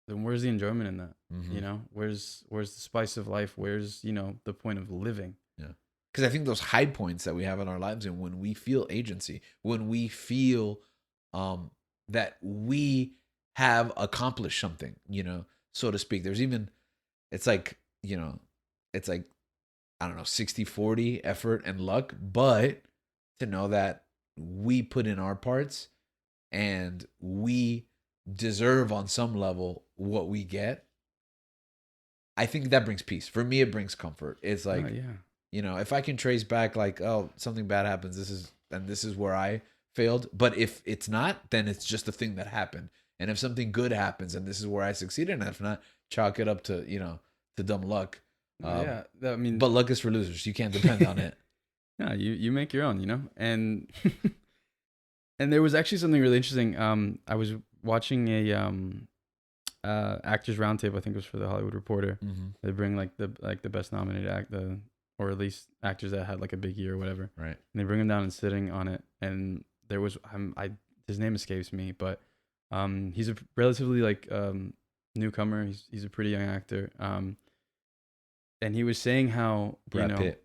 where's the enjoyment in that? Mm-hmm. Where's the spice of life? Where's, the point of living? Yeah. Because I think those high points that we have in our lives, and when we feel agency, when we feel that we have accomplished something, so to speak, there's even, it's like, I don't know, 60-40 effort and luck, but to know that we put in our parts and we deserve on some level what we get, I think that brings peace. For me, it brings comfort. It's like, yeah. if I can trace back, like, oh, something bad happens, this is where I failed. But if it's not, then it's just a thing that happened. And if something good happens, and this is where I succeeded, and if not, chalk it up to to dumb luck. Yeah, I mean, But luck is for losers. You can't depend on it. yeah, you make your own, and and there was actually something really interesting. I was watching a actors roundtable. I think it was for the Hollywood Reporter. Mm-hmm. They bring like the best nominated or at least actors that had like a big year or whatever. Right. And they bring him down and sitting on it, and there was his name escapes me, but he's a relatively like newcomer. He's a pretty young actor. And he was saying how Brad Pitt.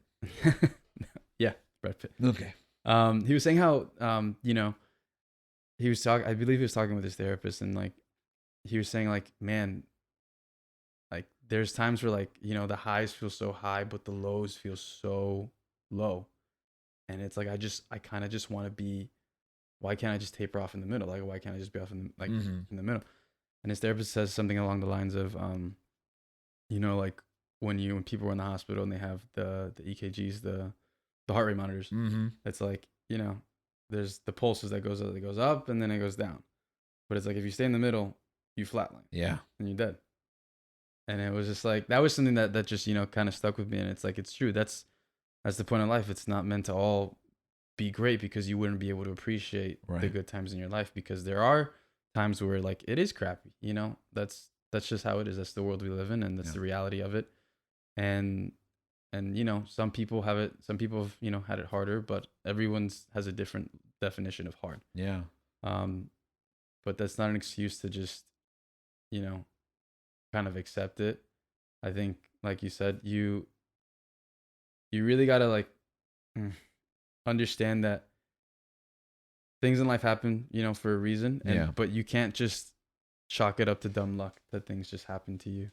Yeah, Brad Pitt. Okay. He was saying how he was talking. I believe he was talking with his therapist, and like he was saying like, man, like there's times where like the highs feel so high, but the lows feel so low, and it's like I kind of just want to be. Why can't I just taper off in the middle? Like why can't I just be off in the middle? And his therapist says something along the lines of like when people are in the hospital and they have the EKGs, the heart rate monitors. Mm-hmm. It's like there's the pulses that goes up and then it goes down, but it's like if you stay in the middle, you flatline. Yeah, and you're dead. And it was just like that was something that just kind of stuck with me, and it's like it's true. That's the point of life. It's not meant to all be great because you wouldn't be able to appreciate the good times in your life, because there are times where like it is crappy. That's just how it is. That's the world we live in, and that's the reality of it. And some people have it. Some people have had it harder, but everyone's has a different definition of hard. Yeah. But that's not an excuse to just kind of accept it. I think, like you said, you really gotta like understand that things in life happen, for a reason. But you can't just chalk it up to dumb luck that things just happen to you,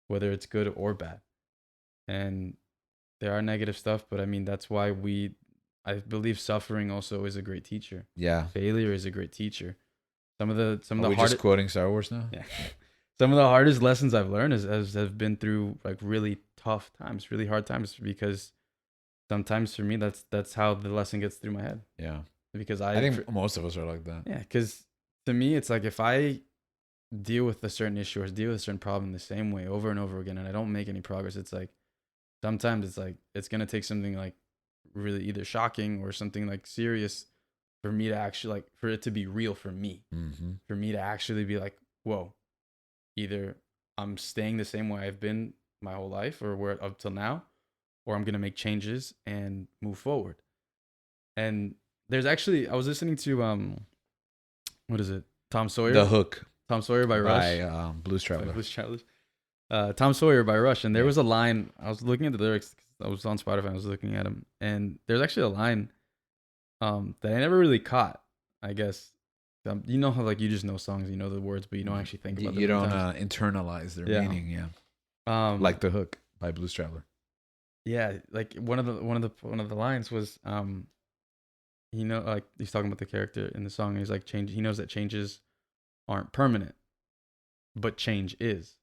whether it's good or bad. And there are negative stuff, but I mean that's why I believe suffering also is a great teacher. Yeah. Failure is a great teacher. Some of the hardest. Just quoting Star Wars now. Yeah. Some of the hardest lessons I've learned have been through like really tough times, really hard times, because sometimes for me that's how the lesson gets through my head. Yeah. Because I think most of us are like that. Yeah, because to me it's like if I deal with a certain issue or deal with a certain problem the same way over and over again and I don't make any progress, it's like sometimes it's like it's gonna take something like really either shocking or something like serious for me to actually like for it to be real for me. Mm-hmm. For me to actually be like, whoa, either I'm staying the same way I've been my whole life or where up till now, or I'm gonna make changes and move forward. And there's actually I was listening to what is it? Tom Sawyer. The Hook. Tom Sawyer by Rush. By Blues Traveler. Blues Travelers. Tom Sawyer by Rush, and there was a line. I was looking at the lyrics. I was on Spotify. I was looking at them, and there's actually a line that I never really caught. I guess how like you just know songs, you know the words, but you don't actually think about them. You don't internalize their meaning. Yeah. Like The Hook by Blues Traveler. Yeah, like one of the lines was like he's talking about the character in the song, and he's like change. He knows that changes aren't permanent, but change is.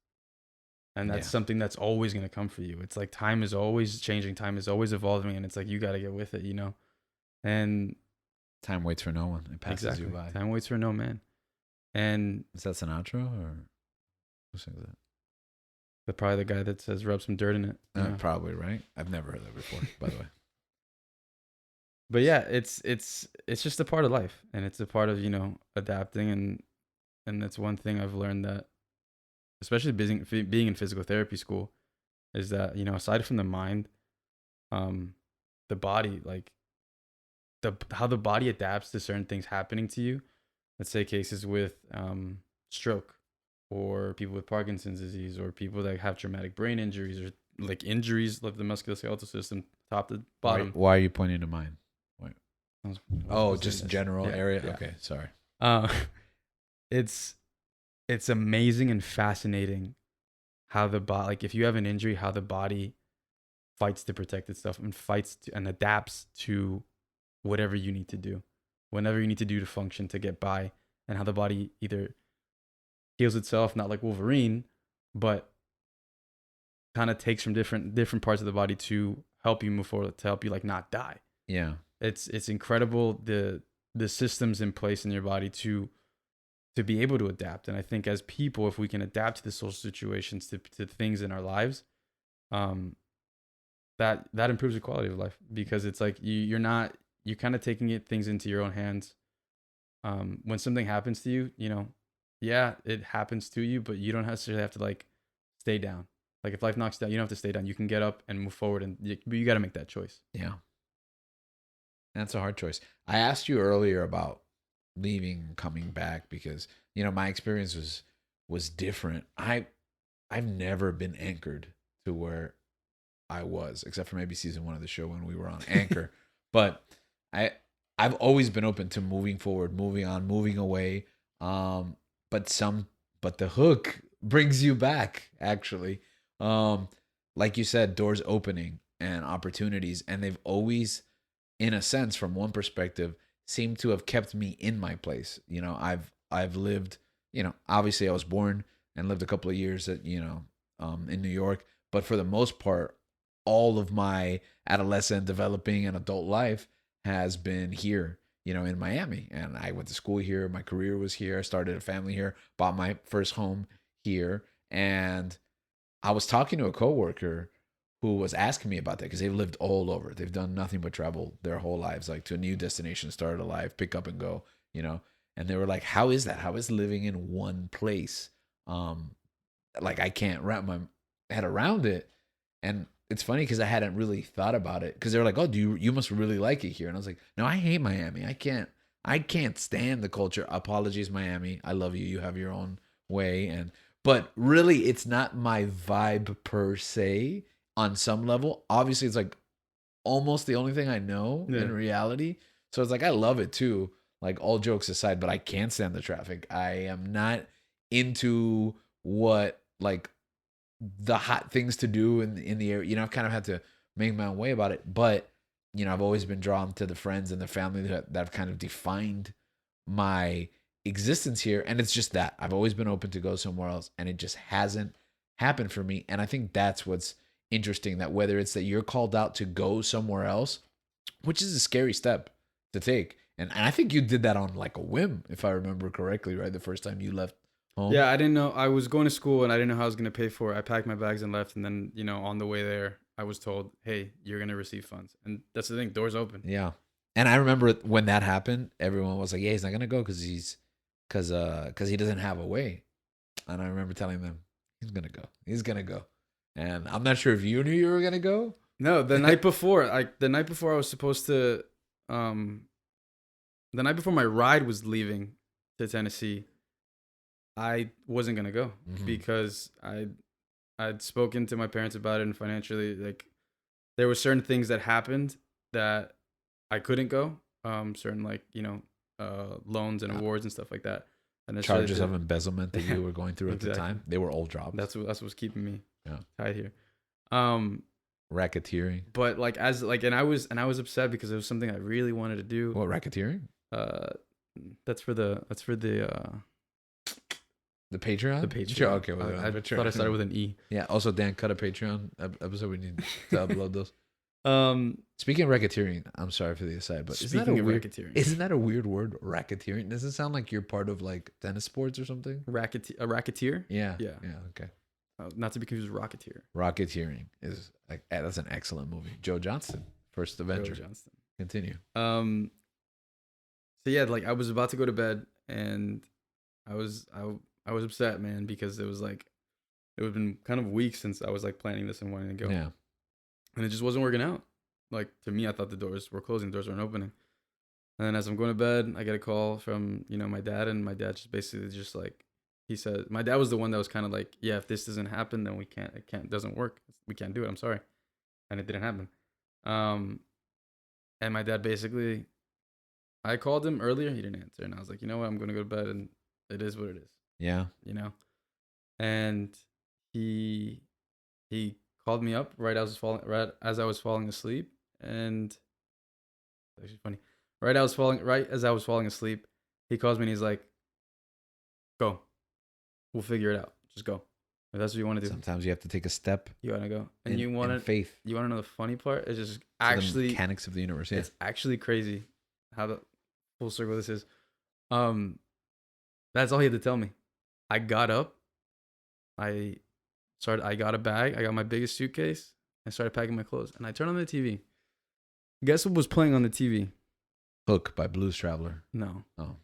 And that's something that's always going to come for you. It's like time is always changing. Time is always evolving. And it's like, you got to get with it, And time waits for no one. It passes you by. Time waits for no man. And is that Sinatra or who sings that? Probably the guy that says rub some dirt in it. Probably, right? I've never heard that before, by the way. But yeah, it's just a part of life. And it's a part of, adapting. And that's one thing I've learned that, especially being in physical therapy school, is that, aside from the mind, the body, like how the body adapts to certain things happening to you. Let's say cases with stroke, or people with Parkinson's disease, or people that have traumatic brain injuries, or like injuries of the musculoskeletal system, top to bottom. Why are you pointing to mine? Just general area. Yeah. Okay, sorry. It's amazing and fascinating how the body, like if you have an injury, how the body fights to protect itself and and adapts to whatever you need to do, whenever you need to do to function, to get by, and how the body either heals itself, not like Wolverine, but kind of takes from different parts of the body to help you move forward, to help you like not die. Yeah. It's incredible the systems in place in your body to be able to adapt. And I think as people, if we can adapt to the social situations, to things in our lives, that improves the quality of life, because it's like you're kind of taking things into your own hands. When something happens to you, yeah, it happens to you, but you don't necessarily have to like stay down. Like if life knocks you down, you don't have to stay down. You can get up and move forward, and you got to make that choice. Yeah. That's a hard choice. I asked you earlier about leaving, coming back, because my experience was different. I've never been anchored to where I was, except for maybe season 1 of the show when we were on Anchor. But I've always been open to moving forward, moving on, moving away. But the hook brings you back, actually. Like you said, doors opening and opportunities, and they've always, in a sense, from one perspective, seem to have kept me in my place. I've lived, obviously I was born and lived a couple of years in New York, but for the most part, all of my adolescent, developing, and adult life has been here, in Miami. And I went to school here. My career was here. I started a family here, bought my first home here. And I was talking to a coworker who was asking me about that, because they've lived all over. They've done nothing but travel their whole lives, like to a new destination, start a life, pick up and go, And they were like, "How is that? How is living in one place? Like I can't wrap my head around it." And it's funny because I hadn't really thought about it, because they were like, "Oh, you must really like it here?" And I was like, "No, I hate Miami. I can't stand the culture. Apologies, Miami. I love you. You have your own way." But really, it's not my vibe per se. On some level, obviously, it's like almost the only thing I know in reality. So it's like I love it too. Like all jokes aside, but I can't stand the traffic. I am not into what like the hot things to do in the area. I've kind of had to make my own way about it. But I've always been drawn to the friends and the family that have kind of defined my existence here. And it's just that I've always been open to go somewhere else, and it just hasn't happened for me. And I think that's what's interesting, that whether it's that you're called out to go somewhere else, which is a scary step to take. And I think you did that on like a whim, if I remember correctly, right? The first time you left home. Yeah, I didn't know. I was going to school and I didn't know how I was going to pay for it. I packed my bags and left. And then, on the way there, I was told, "Hey, you're going to receive funds." And that's the thing, doors open. Yeah. And I remember when that happened, everyone was like, "Yeah, he's not going to go because he doesn't have a way." And I remember telling them, "He's going to go. He's going to go." And I'm not sure if you knew you were going to go. No, the night before, I was supposed to, the night before my ride was leaving to Tennessee, I wasn't gonna go because I'd spoken to my parents about it, and financially, like, there were certain things that happened that I couldn't go. Certain like loans and awards and stuff like that. And charges of embezzlement that you were going through at the time, they were all dropped. That's what's keeping me tied here. Racketeering. But like and I was upset because it was something I really wanted to do. What, racketeering? That's for the Patreon? The Patreon. Sure, okay. Well, I thought I started with an E. Yeah. Also, Dan, cut a Patreon episode. We need to upload those. Speaking of racketeering, I'm sorry for the aside, but isn't that a weird word? Racketeering. Does it sound like you're part of like tennis sports or something? A racketeer? Yeah. Yeah. Yeah. Okay. Not to be confused with Rocketeer. Rocketeering is that's an excellent movie. Joe Johnston, first Avenger. Joe Johnston. Continue. So yeah, like I was about to go to bed, and I was upset, man, because it was like it had been kind of weeks since I was like planning this and wanting to go. Yeah. And it just wasn't working out. Like, to me, I thought the doors were closing, the doors weren't opening. And then as I'm going to bed, I get a call from, my dad, and my dad just basically just like, he said, my dad was the one that was kind of like, "Yeah, if this doesn't happen, then it doesn't work. We can't do it. I'm sorry." And it didn't happen. And my dad basically, I called him earlier, he didn't answer. And I was like, "You know what? I'm going to go to bed, and it is what it is." Yeah. And he called me up right as I was falling asleep, and it's actually funny. Right as I was falling asleep, he calls me and he's like, "Go." we'll figure it out. Just go. If that's what you want to do, Sometimes you have to take a step you want to go. And in faith. You want to know the funny part? It's just To the actually mechanics of the universe. Yeah. it's actually crazy how the full circle this is. That's all he had to tell me. I got up. I got a bag. I got my biggest suitcase. I started packing my clothes, and I turned on the TV. Guess what was playing on the TV? Hook by Blues Traveler. No. Oh.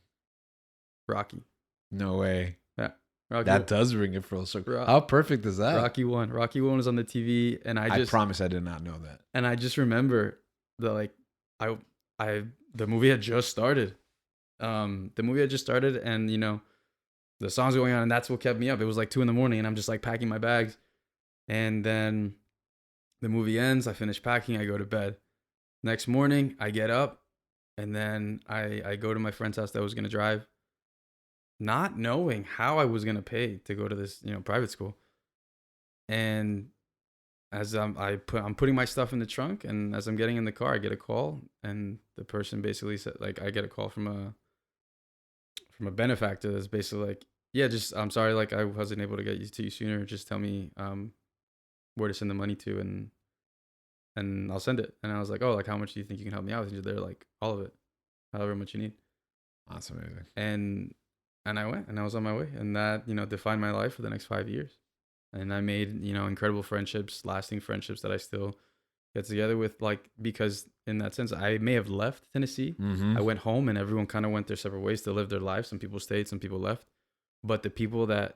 Rocky. No way. Yeah. Rocky That does ring it full circle. Ro- How perfect is that? Rocky 1. Rocky 1 was on the TV, and I promise I did not know that. And I just remember the the movie had just started. The movie had just started, and the songs going on, and that's what kept me up. It was like 2 a.m, and I'm just like packing my bags, and then the movie ends. I finish packing. I go to bed. Next morning, I get up, and then I go to my friend's house that was gonna drive, not knowing how I was gonna pay to go to this private school, and as I'm putting my stuff in the trunk, and as I'm getting in the car, I get a call, and the person basically said, like, I get a call from a benefactor that's basically like, yeah, just I'm sorry, like I wasn't able to get you to you sooner. Just tell me where to send the money to, and I'll send it. And I was like, oh, like how much do you think you can help me out with? And they're like, all of it, however much you need. That's amazing. And I went, and I was on my way, and that defined my life for the next 5 years. And I made, incredible friendships, lasting friendships that I still get together with, like, because in that sense, I may have left Tennessee. Mm-hmm. I went home and everyone kind of went their separate ways to live their lives. Some people stayed, some people left. But the people that,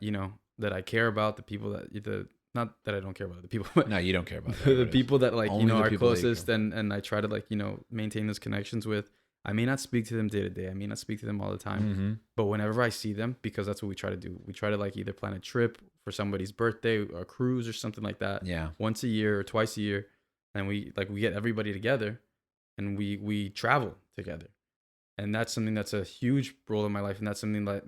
that I care about, the people that, not that I don't care about the people, but No, you don't care about that. the people that, like, Only the are people that you closest, care. and I try to, like, maintain those connections with. I may not speak to them day to day. I may not speak to them all the time. Mm-hmm. But whenever I see them, because that's what we try to do. We try to, like, either plan a trip for somebody's birthday, a cruise or something like that. Yeah. Once a year or twice a year. And we get everybody together, and we travel together. And that's something that's a huge role in my life. And that's something that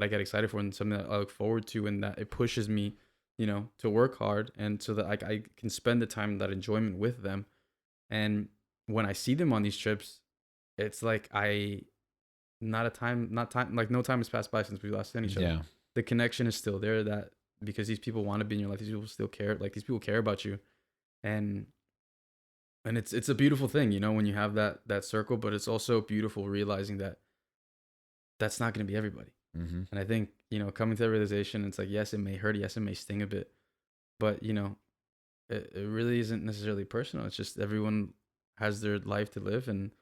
I get excited for, and something that I look forward to, and that it pushes me, to work hard, and so that I can spend the time, that enjoyment with them. And when I see them on these trips, it's like no time has passed by since we last seen each other. Yeah. The connection is still there, that because these people want to be in your life, these people still care, like these people care about you. And it's a beautiful thing, when you have that circle, but it's also beautiful realizing that that's not going to be everybody. Mm-hmm. And I think, coming to that realization, it's like, yes, it may hurt. Yes, it may sting a bit, but it really isn't necessarily personal. It's just everyone has their life to live, and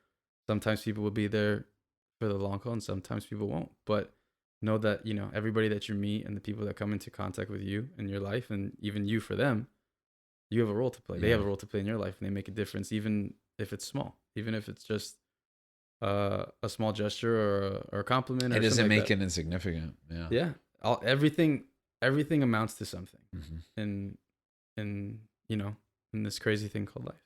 sometimes people will be there for the long haul, and sometimes people won't. But know that, everybody that you meet, and the people that come into contact with you in your life, and even you for them, you have a role to play. They have a role to play in your life, and they make a difference, even if it's small, even if it's just a small gesture or a compliment. It doesn't like make that. it insignificant. Yeah. Yeah. Everything amounts to something. Mm-hmm. in this crazy thing called life.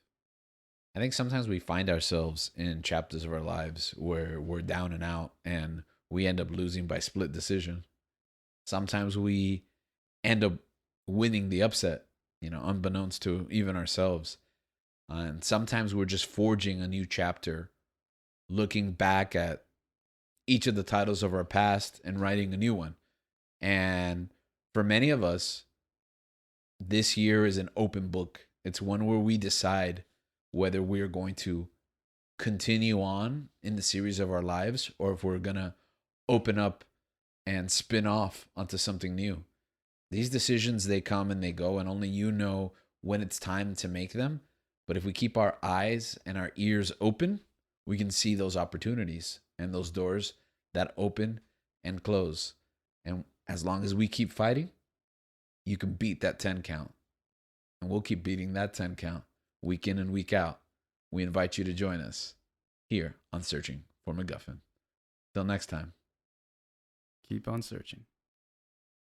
I think sometimes we find ourselves in chapters of our lives where we're down and out, and we end up losing by split decision. Sometimes we end up winning the upset, unbeknownst to even ourselves. And sometimes we're just forging a new chapter, looking back at each of the titles of our past and writing a new one. And for many of us, this year is an open book. It's one where we decide whether we're going to continue on in the series of our lives, or if we're going to open up and spin off onto something new. These decisions, they come and they go, and only you know when it's time to make them. But if we keep our eyes and our ears open, we can see those opportunities and those doors that open and close. And as long as we keep fighting, you can beat that 10 count. And we'll keep beating that 10 count week in and week out. We invite you to join us here on Searching for McGuffin. Till next time. Keep on searching.